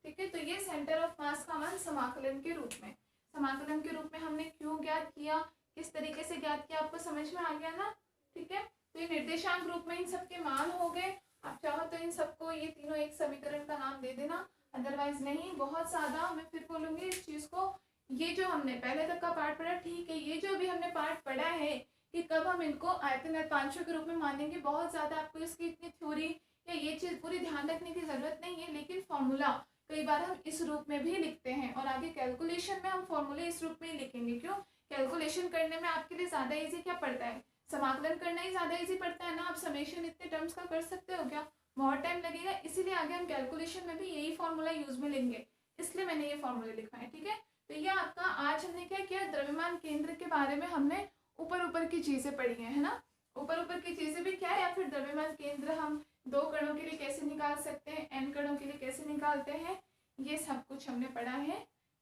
ठीक है। तो ये सेंटर ऑफ मास का मान समाकलन के रूप में, समाकलन के रूप में हमने क्यों ज्ञात किया, किस तरीके से ज्ञात किया, आपको समझ में आ गया ना, ठीक है। तो ये निर्देशांक रूप में इन सबके मान हो गए। आप चाहो तो इन सबको ये तीनों एक समीकरण का नाम दे देना, अदरवाइज नहीं। बहुत ज्यादा मैं फिर बोलूंगी इस चीज को, ये जो हमने पहले तक का पार्ट पढ़ा, ठीक है, ये जो भी हमने पार्ट पढ़ा है कि कब हम इनको आयतन अल्पांशों के रूप में मानेंगे, बहुत ज्यादा आपको इसकी इतनी थ्योरी या ये चीज पूरी ध्यान रखने की जरूरत नहीं है, लेकिन फॉर्मूला कई बार हम इस रूप में भी लिखते हैं, और आगे कैलकुलेशन में हम फॉर्मूले इस रूप में ही लिखेंगे। क्यों, कैलकुलेशन करने में आपके लिए ज्यादा इजी क्या पड़ता है, समाकलन करना ही ज्यादा इजी पड़ता है ना। आप समेशन इतने टर्म्स का कर सकते हो क्या, बहुत टाइम लगेगा, इसीलिए आगे हम कैलकुलेशन में भी यही फॉर्मूला यूज में लेंगे, इसलिए मैंने ये फॉर्मूला लिखा है, ठीक है। तो ये आपका आज हमने क्या किया, द्रव्यमान केंद्र के बारे में हमने ऊपर ऊपर की चीजें पढ़ी है ना, ऊपर ऊपर की चीजें भी क्या है, या फिर द्रव्यमान केंद्र हम 2 कणों के लिए कैसे निकाल सकते हैं, n कणों के लिए कैसे निकालते हैं, ये सब कुछ हमने पढ़ा है।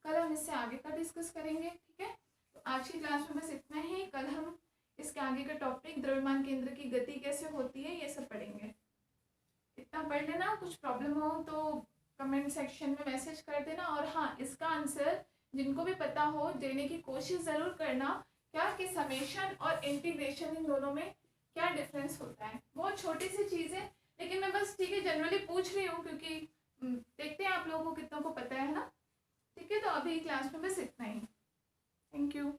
कल हम इससे आगे का डिस्कस करेंगे, ठीक है। तो आज की क्लास में बस इतना ही, कल हम इसके आगे का टॉपिक द्रव्यमान केंद्र की गति कैसे होती है ये सब पढ़ेंगे। इतना पढ़ लेना, कुछ प्रॉब्लम हो तो कमेंट कमेंट सेक्शन में मैसेज कर देना। और हाँ, इसका आंसर जिनको भी पता हो देने की कोशिश ज़रूर करना, क्या कि समेशन और इंटीग्रेशन इन दोनों में क्या डिफरेंस होता है। बहुत छोटी सी चीज़ है, लेकिन मैं बस ठीक है जनरली पूछ रही हूँ, क्योंकि देखते हैं आप लोगों को कितनों को पता है ना। ठीक है, तो अभी क्लास में बस इतना ही। Thank you.